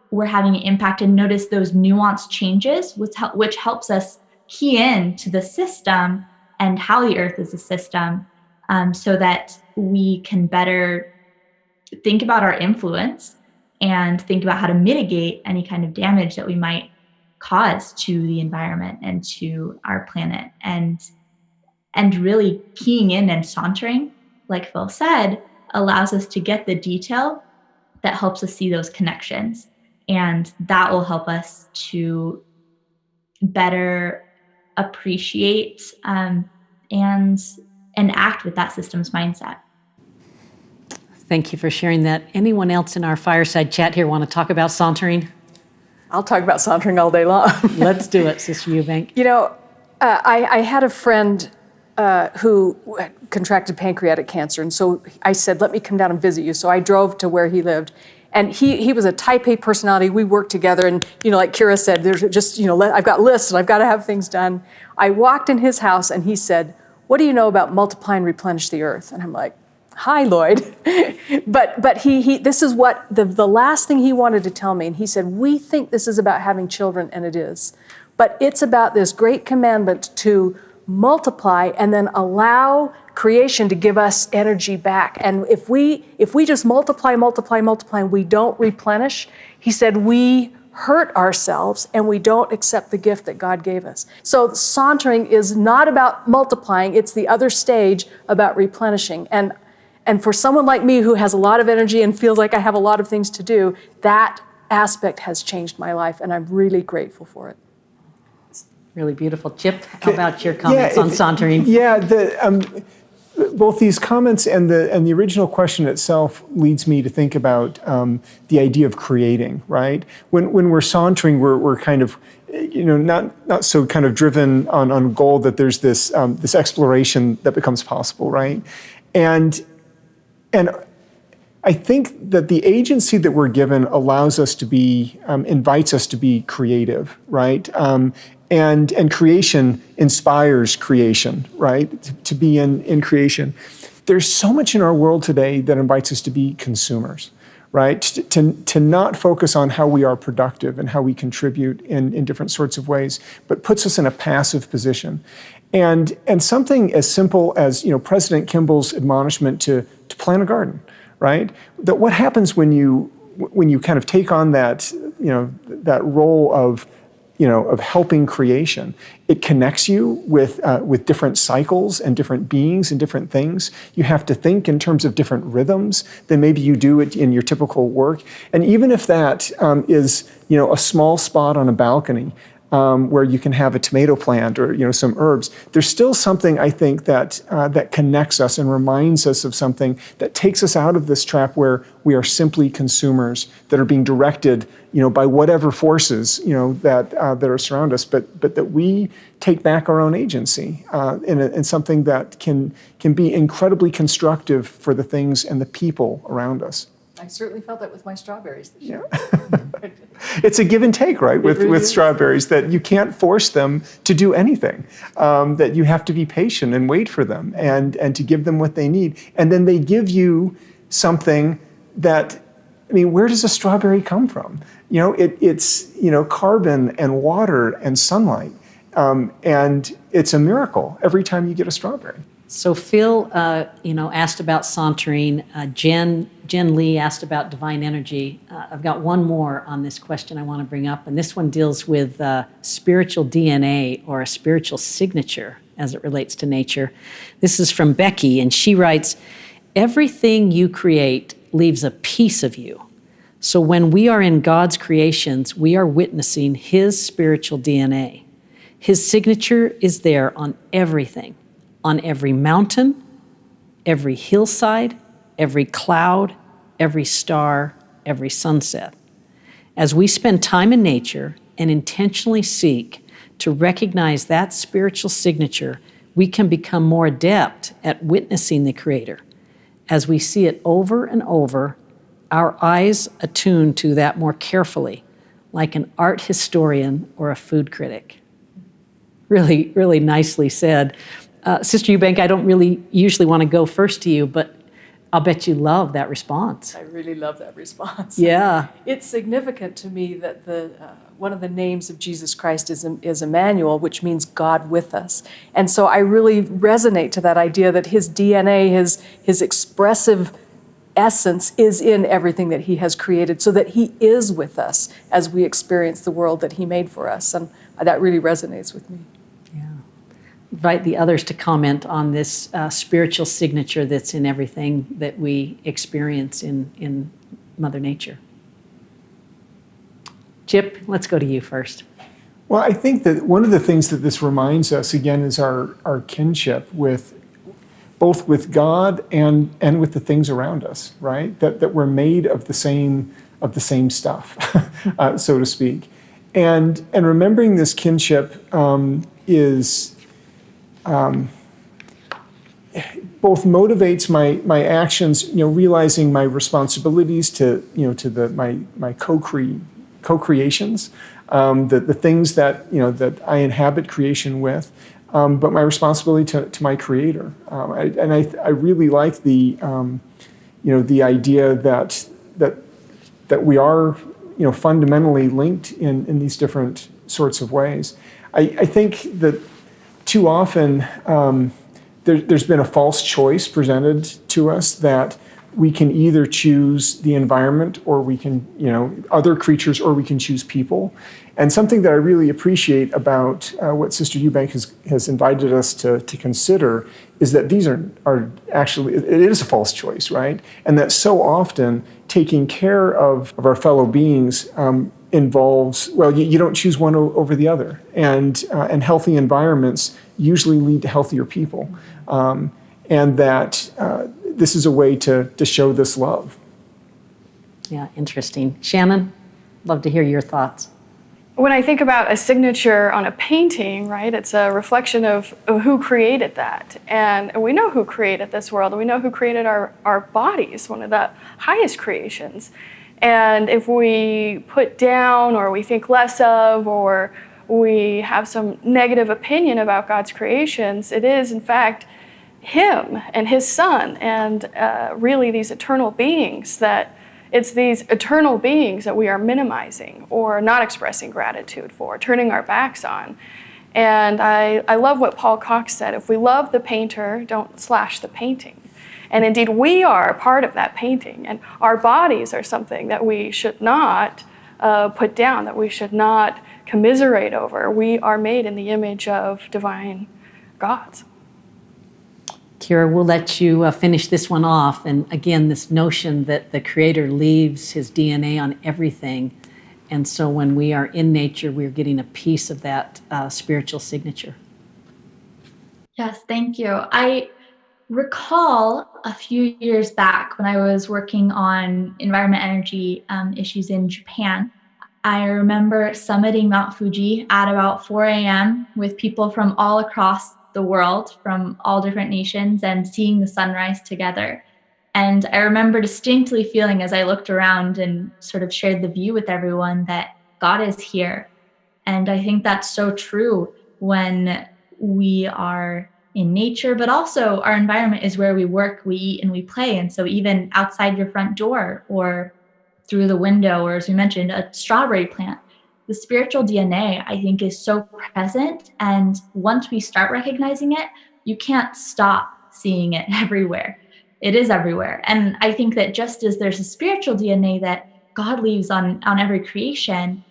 we're having an impact and notice those nuanced changes, which helps us key in to the system and how the earth is a system, so that we can better think about our influence and think about how to mitigate any kind of damage that we might cause to the environment and to our planet. And really keying in and sauntering, like Phil said, allows us to get the detail that helps us see those connections. And that will help us to better appreciate and act with that systems mindset. Thank you for sharing that. Anyone else in our fireside chat here want to talk about sauntering? I'll talk about sauntering all day long. Let's do it, Sister Eubank. You know, I had a friend who contracted pancreatic cancer, and so I said, let me come down and visit you. So I drove to where he lived. And he was a type A personality. We worked together, and like Kira said, there's just, I've got lists and I've got to have things done. I walked in his house and he said, what do you know about multiply and replenish the earth? And I'm like, hi, Lloyd. but he this is what the last thing he wanted to tell me. And he said, we think this is about having children, and it is. But it's about this great commandment to multiply and then allow creation to give us energy back. And if we just multiply, and we don't replenish, he said, we hurt ourselves and we don't accept the gift that God gave us. So sauntering is not about multiplying, it's the other stage about replenishing. And for someone like me who has a lot of energy and feels like I have a lot of things to do, that aspect has changed my life, and I'm really grateful for it. Really beautiful. Chip, how about your comments on sauntering? Yeah, both these comments and the original question itself leads me to think about the idea of creating, right? When we're sauntering, we're kind of, not so kind of driven on goal that there's this exploration that becomes possible, right? And I think that the agency that we're given allows us to be, invites us to be creative, right? And creation inspires creation, right? To be in creation. There's so much in our world today that invites us to be consumers, right? To not focus on how we are productive and how we contribute in different sorts of ways, but puts us in a passive position. And something as simple as President Kimball's admonishment to plant a garden, right? That what happens when you kind of take on that that role of helping creation. It connects you with different cycles and different beings and different things. You have to think in terms of different rhythms than maybe you do it in your typical work. And even if that is a small spot on a balcony where you can have a tomato plant or some herbs, there's still something I think that connects us and reminds us of something that takes us out of this trap where we are simply consumers that are being directed by whatever forces that are surround us, but that we take back our own agency in something that can be incredibly constructive for the things and the people around us. I certainly felt that with my strawberries this year. Yeah. It's a give and take, right, with strawberries, that you can't force them to do anything, that you have to be patient and wait for them and to give them what they need. And then they give you something that, where does a strawberry come from? It's carbon and water and sunlight. And it's a miracle every time you get a strawberry. So Phil, asked about sauntering. Jen Lee asked about divine energy. I've got one more on this question I want to bring up, and this one deals with spiritual DNA or a spiritual signature as it relates to nature. This is from Becky, and she writes, everything you create leaves a piece of you. So when we are in God's creations, we are witnessing His spiritual DNA. His signature is there on everything. On every mountain, every hillside, every cloud, every star, every sunset. As we spend time in nature and intentionally seek to recognize that spiritual signature, we can become more adept at witnessing the Creator. As we see it over and over, our eyes attune to that more carefully, like an art historian or a food critic. Really, really nicely said. Sister Eubank, I don't really usually want to go first to you, but I'll bet you love that response. I really love that response. Yeah. It's significant to me that one of the names of Jesus Christ is Emmanuel, which means God with us. And so I really resonate to that idea that His DNA, his expressive essence is in everything that He has created, so that He is with us as we experience the world that He made for us. And that really resonates with me. Invite the others to comment on this spiritual signature that's in everything that we experience in Mother Nature. Chip, let's go to you first. Well, I think that one of the things that this reminds us, again, is our kinship with both with God and with the things around us, right? That we're made of the same stuff, so to speak. And remembering this kinship is both motivates my actions, realizing my responsibilities to my co-creations, the things that that I inhabit creation with, but my responsibility to my Creator. I really like the the idea that we are fundamentally linked in these different sorts of ways. I think that too often there's been a false choice presented to us that we can either choose the environment or we can, other creatures, or we can choose people. And something that I really appreciate about what Sister Eubank has invited us to consider is that these are actually, it is a false choice, right? And that so often taking care of our fellow beings involves, well, you don't choose one over the other. And healthy environments usually lead to healthier people. And that this is a way to show this love. Yeah, interesting. Shannon, love to hear your thoughts. When I think about a signature on a painting, right, it's a reflection of who created that. And we know who created this world, and we know who created our bodies, one of the highest creations. And if we put down or we think less of or we have some negative opinion about God's creations, it is, in fact, Him and His Son and really these eternal beings it's these eternal beings that we are minimizing or not expressing gratitude for, turning our backs on. And I love what Paul Cox said, if we love the painter, don't slash the painting. And indeed, we are part of that painting, and our bodies are something that we should not put down, that we should not commiserate over. We are made in the image of divine gods. Kira, we'll let you finish this one off. And again, this notion that the Creator leaves His DNA on everything. And so when we are in nature, we're getting a piece of that spiritual signature. Yes, thank you. I recall a few years back when I was working on environment energy issues in Japan. I remember summiting Mount Fuji at about 4 a.m. with people from all across the world, from all different nations, and seeing the sunrise together. And I remember distinctly feeling as I looked around and sort of shared the view with everyone that God is here. And I think that's so true when we are in nature, but also our environment is where we work, we eat, and we play. And so even outside your front door or through the window, or as we mentioned, a strawberry plant, the spiritual DNA, I think, is so present. And once we start recognizing it, you can't stop seeing it everywhere. It is everywhere. And I think that just as there's a spiritual DNA that God leaves on every creation,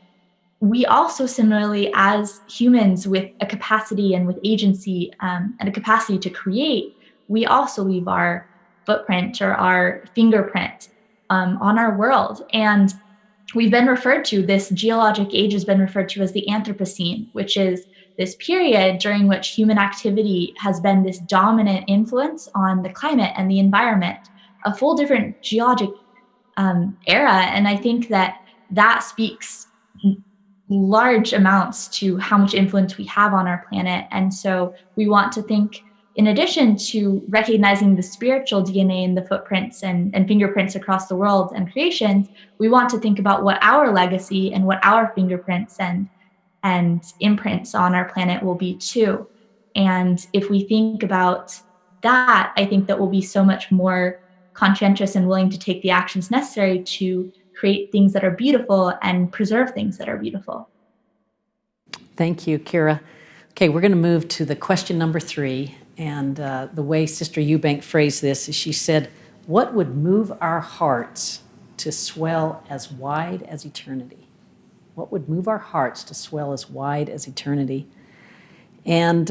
we also similarly, as humans with a capacity and with agency and a capacity to create, we also leave our footprint or our fingerprint on our world. And we've been referred to, this geologic age has been referred to as the Anthropocene, which is this period during which human activity has been this dominant influence on the climate and the environment, a full different geologic era. And I think that speaks large amounts to how much influence we have on our planet. And so we want to think, in addition to recognizing the spiritual DNA in the footprints and fingerprints across the world and creations, we want to think about what our legacy and what our fingerprints and imprints on our planet will be too. And if we think about that, I think that we'll be so much more conscientious and willing to take the actions necessary to create things that are beautiful and preserve things that are beautiful. Thank you, Kira. Okay, we're going to move to the question number 3. And the way Sister Eubank phrased this is she said, what would move our hearts to swell as wide as eternity? What would move our hearts to swell as wide as eternity? And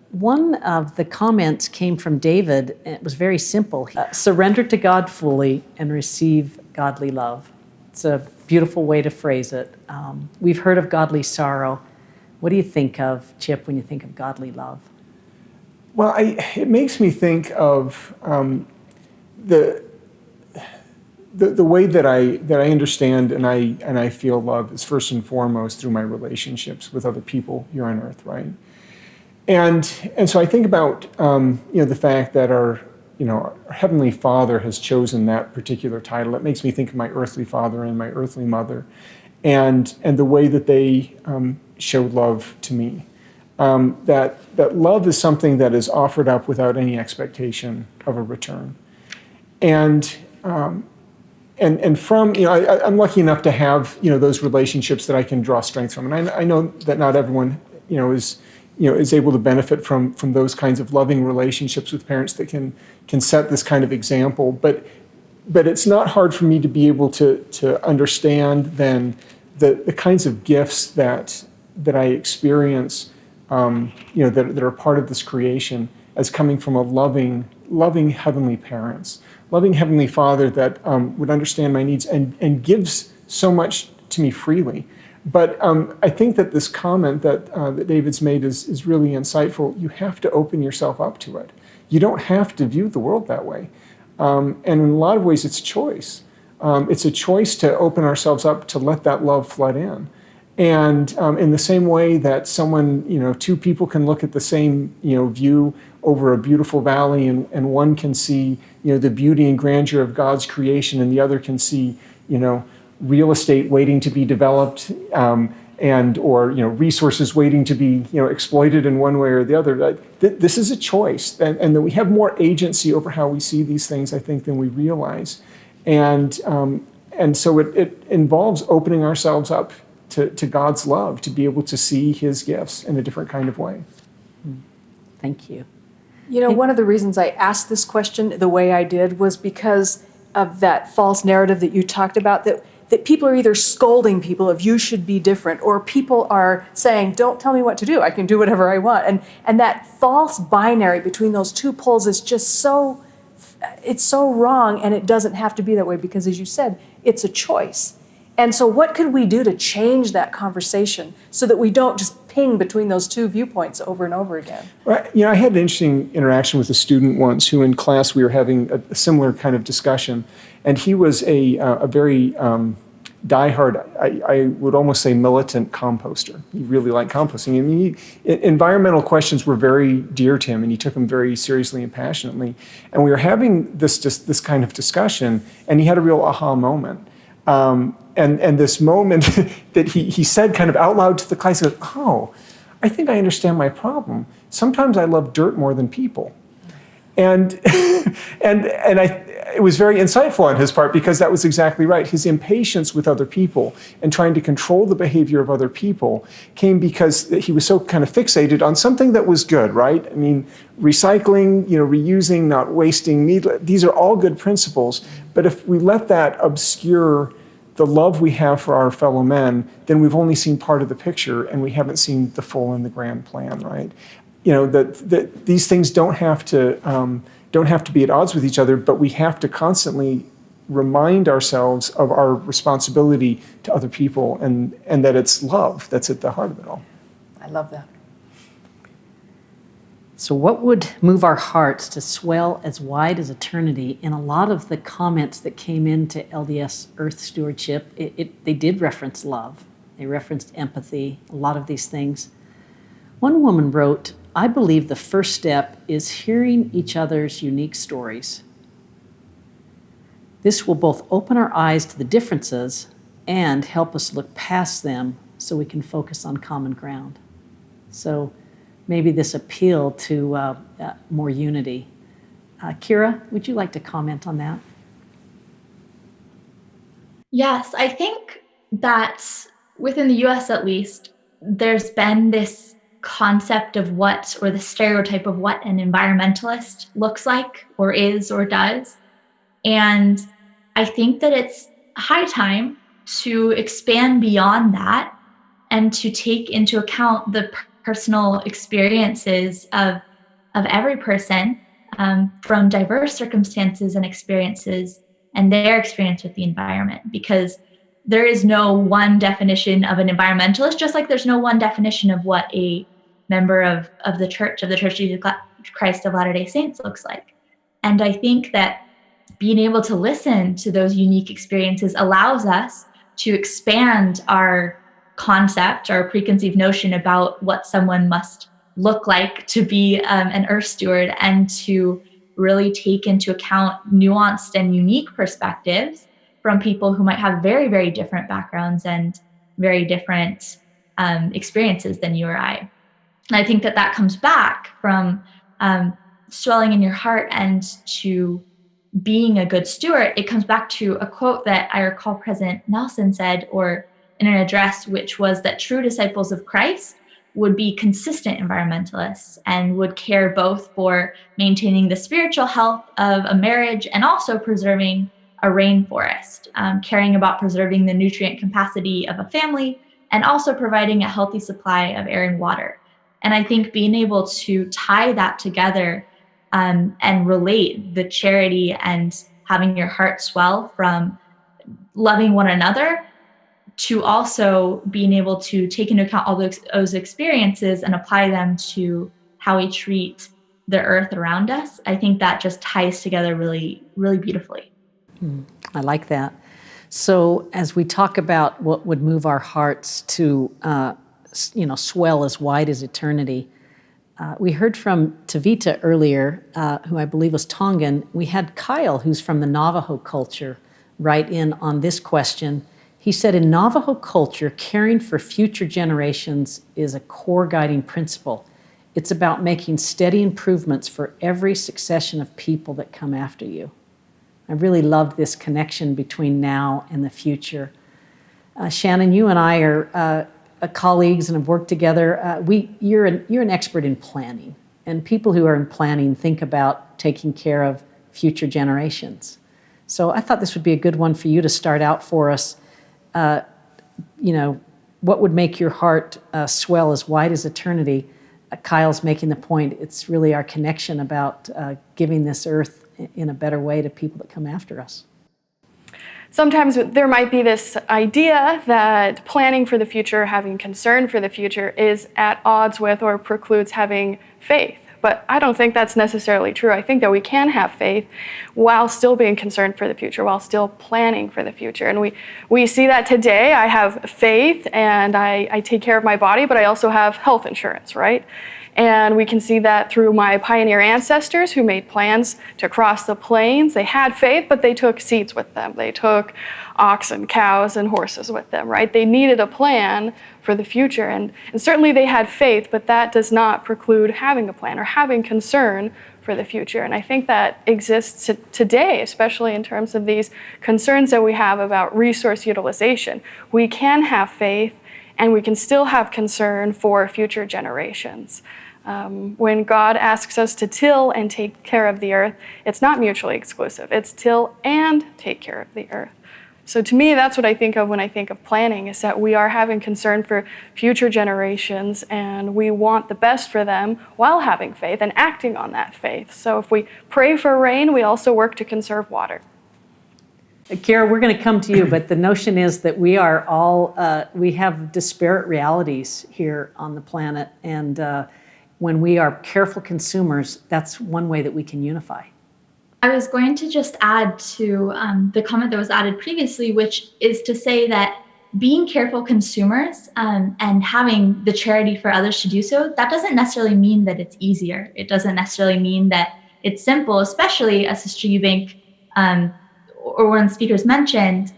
one of the comments came from David, and it was very simple. Surrender to God fully and receive godly love. It's a beautiful way to phrase it. We've heard of godly sorrow, What do you think of, Chip, when you think of godly love? Well, it makes me think of the way that I understand and I feel love is first and foremost through my relationships with other people here on earth, right? And so I think about the fact that our Heavenly Father has chosen that particular title. It makes me think of my earthly father and my earthly mother, and the way that they showed love to me. That love is something that is offered up without any expectation of a return, and from I'm lucky enough to have those relationships that I can draw strength from, and I know that not everyone is able to benefit from those kinds of loving relationships with parents that can set this kind of example. But it's not hard for me to be able to understand then the kinds of gifts that I experience, that are part of this creation as coming from a loving heavenly parents, loving Heavenly Father that would understand my needs and gives so much to me freely. But I think that this comment that David's made is really insightful. You have to open yourself up to it. You don't have to view the world that way. And in a lot of ways, it's a choice. It's a choice to open ourselves up to let that love flood in. And in the same way that two people can look at the same view over a beautiful valley, and one can see the beauty and grandeur of God's creation, and the other can see real estate waiting to be developed, or resources waiting to be exploited in one way or the other. This is a choice, and that we have more agency over how we see these things, I think, than we realize. And so it involves opening ourselves up to God's love, to be able to see His gifts in a different kind of way. Thank you. One of the reasons I asked this question the way I did was because of that false narrative that you talked about, that people are either scolding people of you should be different, or people are saying, don't tell me what to do, I can do whatever I want. And that false binary between those two poles is just it's so wrong, and it doesn't have to be that way because, as you said, it's a choice. And so what could we do to change that conversation so that we don't just ping between those two viewpoints over and over again? Well, I had an interesting interaction with a student once who in class we were having a similar kind of discussion, and he was a very diehard, I would almost say militant composter. He really liked composting. I mean, environmental questions were very dear to him, and he took them very seriously and passionately. And we were having this kind of discussion, and he had a real aha moment. And this moment that he said kind of out loud to the class, he goes, oh, I think I understand my problem. Sometimes I love dirt more than people. And it was very insightful on his part, because that was exactly right. His impatience with other people and trying to control the behavior of other people came because he was so kind of fixated on something that was good, right? I mean, recycling, reusing, not wasting, these are all good principles. But if we let that obscure the love we have for our fellow men, then we've only seen part of the picture, and we haven't seen the full and the grand plan, right? That these things don't have to be at odds with each other, but we have to constantly remind ourselves of our responsibility to other people, and that it's love that's at the heart of it all. I love that. So what would move our hearts to swell as wide as eternity? In a lot of the comments that came into LDS Earth Stewardship, they did reference love. They referenced empathy, a lot of these things. One woman wrote, I believe the first step is hearing each other's unique stories. This will both open our eyes to the differences and help us look past them so we can focus on common ground. So maybe this appeal to more unity. Kira, would you like to comment on that? Yes, I think that within the US at least, there's been this concept of what, or the stereotype of what an environmentalist looks like or is or does. And I think that it's high time to expand beyond that and to take into account the personal experiences of every person from diverse circumstances and experiences and their experience with the environment. Because there is no one definition of an environmentalist, just like there's no one definition of what a member of the Church of Jesus Christ of Latter-day Saints looks like. And I think that being able to listen to those unique experiences allows us to expand our concept, our preconceived notion about what someone must look like to be an earth steward, and to really take into account nuanced and unique perspectives from people who might have very, very different backgrounds and very different experiences than you or I. And I think that comes back from swelling in your heart and to being a good steward. It comes back to a quote that I recall President Nelson said, or in an address, which was that true disciples of Christ would be consistent environmentalists and would care both for maintaining the spiritual health of a marriage and also preserving a rainforest, caring about preserving the nutrient capacity of a family, and also providing a healthy supply of air and water. And I think being able to tie that together and relate the charity and having your heart swell from loving one another to also being able to take into account all those experiences and apply them to how we treat the earth around us, I think that just ties together really, really beautifully. I like that. So as we talk about what would move our hearts to, swell as wide as eternity, we heard from Tavita earlier, who I believe was Tongan. We had Kyle, who's from the Navajo culture, write in on this question. He said, in Navajo culture, caring for future generations is a core guiding principle. It's about making steady improvements for every succession of people that come after you. I really loved this connection between now and the future. Shannon, you and I are colleagues and have worked together. You're an expert in planning, and people who are in planning think about taking care of future generations. So I thought this would be a good one for you to start out for us. What would make your heart swell as wide as eternity? Kyle's making the point, it's really our connection about giving this earth in a better way to people that come after us. Sometimes there might be this idea that planning for the future, having concern for the future, is at odds with or precludes having faith. But I don't think that's necessarily true. I think that we can have faith while still being concerned for the future, while still planning for the future. And we see that today. I have faith and I take care of my body, but I also have health insurance, right? And we can see that through my pioneer ancestors who made plans to cross the plains. They had faith, but they took seeds with them. They took oxen, cows, and horses with them, right? They needed a plan for the future. And certainly they had faith, but that does not preclude having a plan or having concern for the future. And I think that exists today, especially in terms of these concerns that we have about resource utilization. We can have faith and we can still have concern for future generations. When God asks us to till and take care of the earth, it's not mutually exclusive. It's till and take care of the earth. So to me, that's what I think of when I think of planning, is that we are having concern for future generations and we want the best for them while having faith and acting on that faith. So if we pray for rain, we also work to conserve water. Kara, we're going to come to you, but the notion is that we are all, we have disparate realities here on the planet, and when we are careful consumers, that's one way that we can unify. I was going to just add to the comment that was added previously, which is to say that being careful consumers and having the charity for others to do so, that doesn't necessarily mean that it's easier. It doesn't necessarily mean that it's simple, especially as Sister Eubank or one of the speakers mentioned,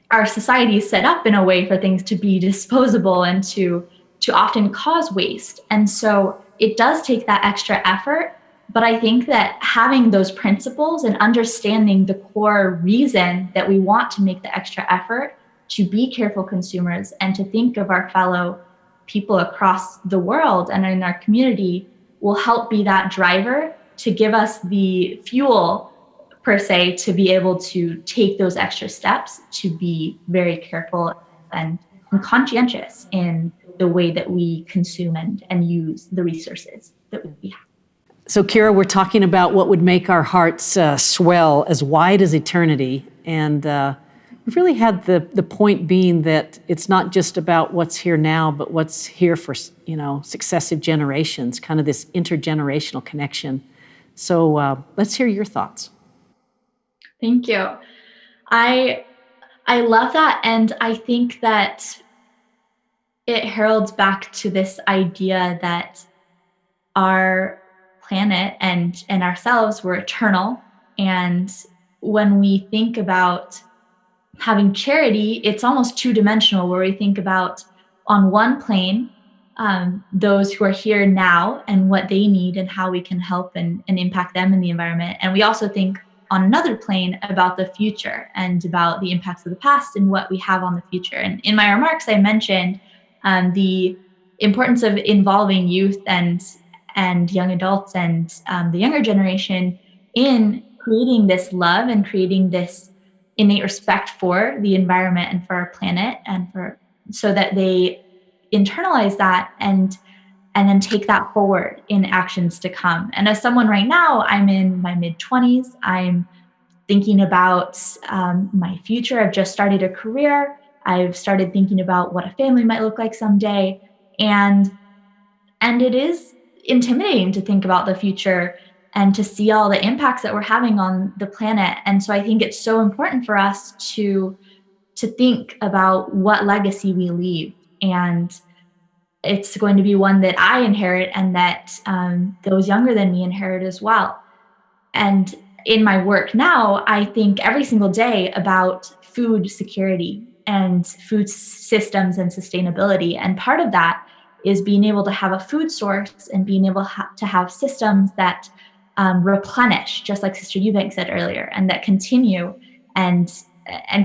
our society is set up in a way for things to be disposable and to often cause waste. And so it does take that extra effort. But I think that having those principles and understanding the core reason that we want to make the extra effort to be careful consumers and to think of our fellow people across the world and in our community will help be that driver to give us the fuel, per se, to be able to take those extra steps to be very careful and conscientious in the way that we consume and use the resources that we have. So, Kira, we're talking about what would make our hearts swell as wide as eternity. And We've really had the point being that it's not just about what's here now, but what's here for, successive generations, kind of this intergenerational connection. So let's hear your thoughts. Thank you. I love that, and I think that it heralds back to this idea that our planet and ourselves were eternal. And when we think about having charity, it's almost two-dimensional, where we think about on one plane, those who are here now and what they need and how we can help and impact them in the environment. And we also think on another plane about the future and about the impacts of the past and what we have on the future. And in my remarks, I mentioned the importance of involving youth and young adults and the younger generation in creating this love and creating this innate respect for the environment and for our planet, and so that they internalize that and then take that forward in actions to come. And as someone right now, I'm in my mid-20s. I'm thinking about my future. I've just started a career. I've started thinking about what a family might look like someday. And it is intimidating to think about the future and to see all the impacts that we're having on the planet. And so I think it's so important for us to think about what legacy we leave. And it's going to be one that I inherit and that those younger than me inherit as well. And in my work now, I think every single day about food security and food systems and sustainability. And part of that is being able to have a food source and being able to have systems that replenish, just like Sister Eubank said earlier, and that continue and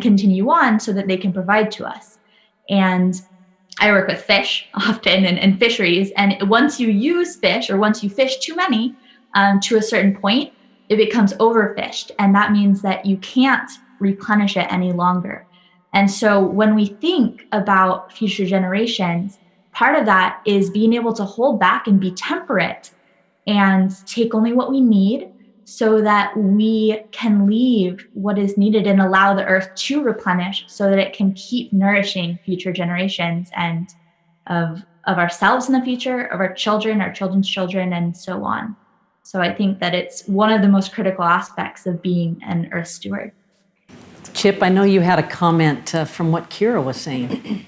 continue on so that they can provide to us. And I work with fish often and fisheries. And once you use fish, or once you fish too many to a certain point, it becomes overfished. And that means that you can't replenish it any longer. And so when we think about future generations, part of that is being able to hold back and be temperate and take only what we need so that we can leave what is needed and allow the earth to replenish so that it can keep nourishing future generations and of ourselves in the future, of our children, our children's children, and so on. So I think that it's one of the most critical aspects of being an earth steward. Chip, I know you had a comment from what Kira was saying.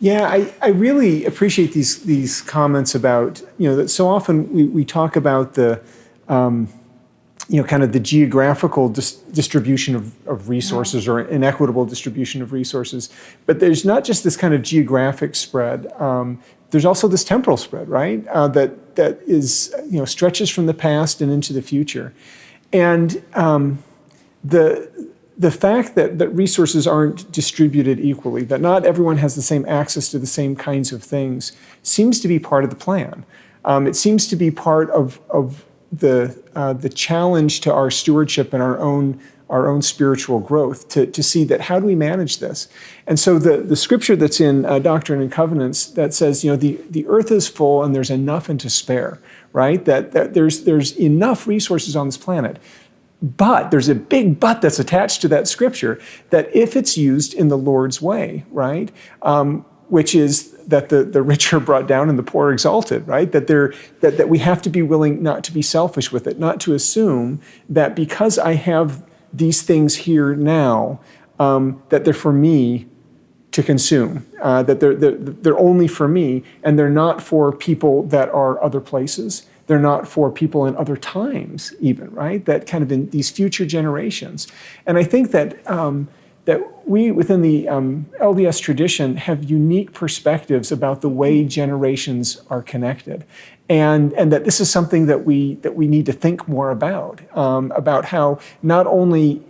Yeah, I really appreciate these comments about, that so often we talk about the, kind of the geographical distribution of resources or inequitable distribution of resources. But there's not just this kind of geographic spread. There's also this temporal spread, right? That is, stretches from the past and into the future. And the fact that resources aren't distributed equally, that not everyone has the same access to the same kinds of things, seems to be part of the plan. It seems to be part of the challenge to our stewardship and our own spiritual growth to see that how do we manage this? And so the scripture that's in Doctrine and Covenants that says, the earth is full and there's enough and to spare, right? That there's enough resources on this planet. But there's a big but that's attached to that scripture, that if it's used in the Lord's way, right, which is that the rich are brought down and the poor are exalted, right, that we have to be willing not to be selfish with it, not to assume that because I have these things here now, that they're for me to consume, that they're only for me, and they're not for people that are other places. They're not for people in other times even, right? That kind of in these future generations. And I think that we within the LDS tradition have unique perspectives about the way generations are connected. And that this is something that we need to think more about how not only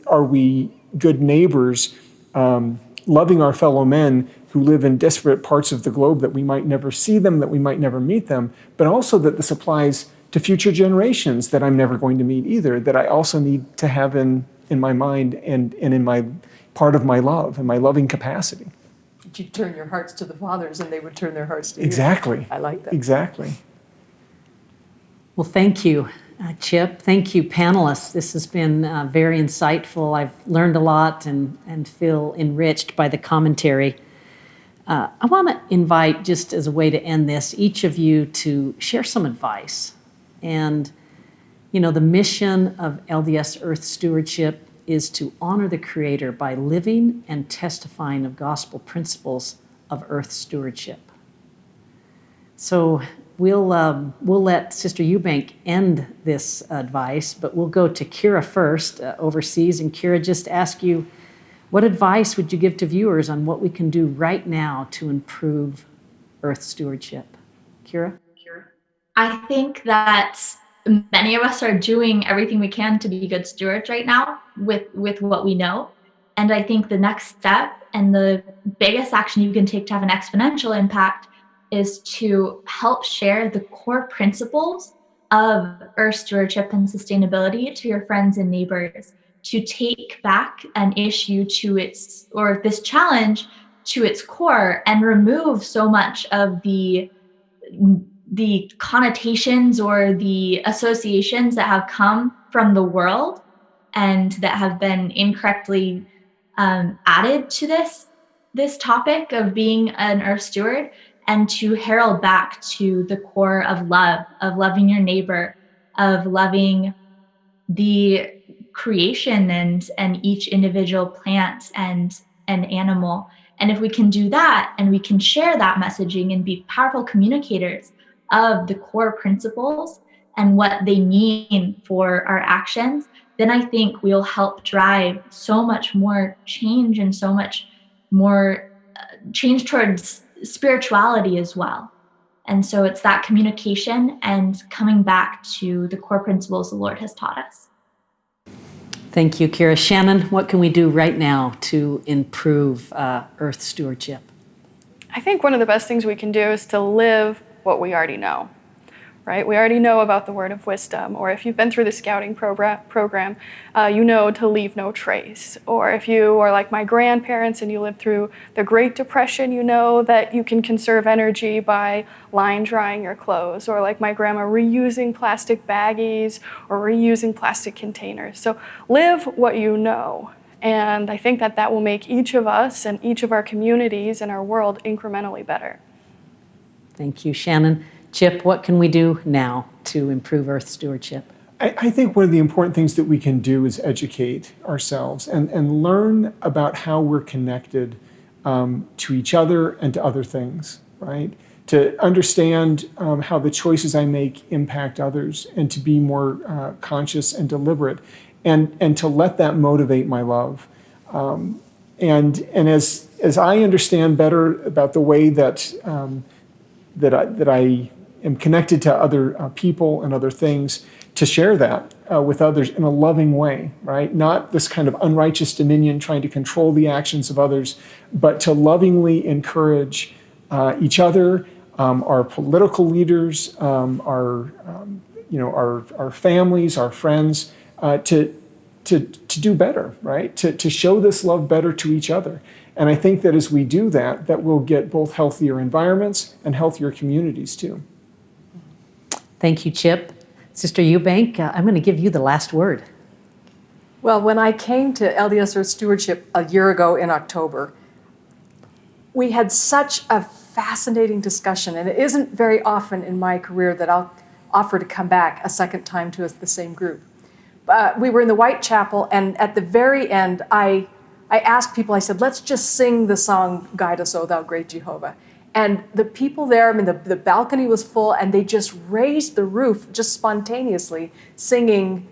are we good neighbors, loving our fellow men who live in disparate parts of the globe that we might never see them, that we might never meet them, but also that this applies to future generations that I'm never going to meet either, that I also need to have in my mind and in my part of my love and my loving capacity. You'd turn your hearts to the fathers and they would turn their hearts to you. Exactly. I like that. Exactly. Well, thank you. Chip. Thank you, panelists. This has been very insightful. I've learned a lot and feel enriched by the commentary. I want to invite, just as a way to end this, each of you to share some advice. And, the mission of LDS Earth Stewardship is to honor the Creator by living and testifying of gospel principles of Earth stewardship. So we'll let Sister Eubank end this advice, but we'll go to Kira first, overseas. And Kira, just ask you, what advice would you give to viewers on what we can do right now to improve Earth stewardship? Kira? I think that many of us are doing everything we can to be good stewards right now with what we know. And I think the next step and the biggest action you can take to have an exponential impact is to help share the core principles of Earth stewardship and sustainability to your friends and neighbors, to take back an issue or this challenge to its core and remove so much of the connotations or the associations that have come from the world and that have been incorrectly added to this topic of being an Earth steward, and to herald back to the core of love, of loving your neighbor, of loving the creation and each individual plant and animal. And if we can do that and we can share that messaging and be powerful communicators of the core principles and what they mean for our actions, then I think we'll help drive so much more change and so much more change towards spirituality as well. And so it's that communication and coming back to the core principles the Lord has taught us. Thank you, Kira. Shannon, what can we do right now to improve Earth stewardship? I think one of the best things we can do is to live what we already know, right? We already know about the word of wisdom, or if you've been through the scouting program, you know to leave no trace. Or if you are like my grandparents and you lived through the Great Depression, you know that you can conserve energy by line drying your clothes, or like my grandma, reusing plastic baggies or reusing plastic containers. So live what you know. And I think that will make each of us and each of our communities and our world incrementally better. Thank you, Shannon. Chip, what can we do now to improve Earth stewardship? I think one of the important things that we can do is educate ourselves and learn about how we're connected to each other and to other things, right? To understand how the choices I make impact others, and to be more conscious and deliberate, and to let that motivate my love. And as I understand better about the way that I am connected to other people and other things, to share that with others in a loving way, right? Not this kind of unrighteous dominion trying to control the actions of others, but to lovingly encourage each other, our political leaders, our families, our friends, to do better, right? To show this love better to each other. And I think that as we do that, that we'll get both healthier environments and healthier communities too. Thank you, Chip. Sister Eubank, I'm going to give you the last word. Well, when I came to LDS Earth Stewardship a year ago in October, we had such a fascinating discussion, and it isn't very often in my career that I'll offer to come back a second time to the same group. We were in the White Chapel, and at the very end, I asked people, I said, let's just sing the song, Guide Us, O Thou Great Jehovah. And the people there, the balcony was full, and they just raised the roof just spontaneously, singing,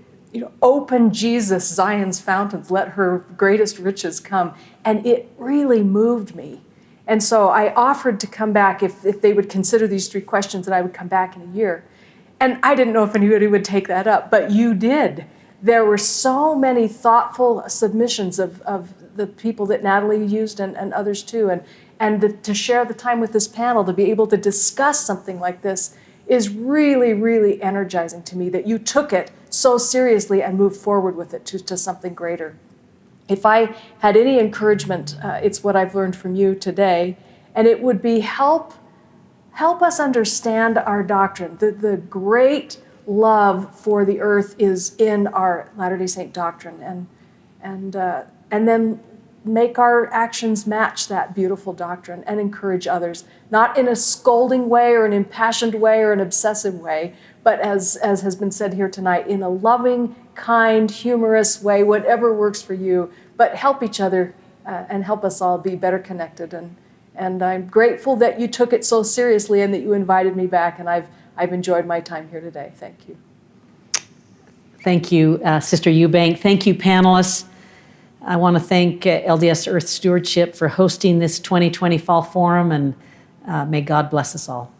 open Jesus, Zion's fountains, let her greatest riches come. And it really moved me. And so I offered to come back if they would consider these 3 questions, and I would come back in a year. And I didn't know if anybody would take that up, but you did. There were so many thoughtful submissions of the people that Natalie used and others too. And to share the time with this panel, to be able to discuss something like this is really, really energizing to me, that you took it so seriously and moved forward with it to something greater. If I had any encouragement, it's what I've learned from you today, and it would be help us understand our doctrine, the great love for the earth is in our Latter-day Saint doctrine, and then make our actions match that beautiful doctrine and encourage others, not in a scolding way or an impassioned way or an obsessive way, but as has been said here tonight, in a loving, kind, humorous way, whatever works for you, but help each other and help us all be better connected. And I'm grateful that you took it so seriously and that you invited me back, and I've enjoyed my time here today. Thank you. Thank you, Sister Eubank. Thank you, panelists. I want to thank LDS Earth Stewardship for hosting this 2020 Fall Forum, and may God bless us all.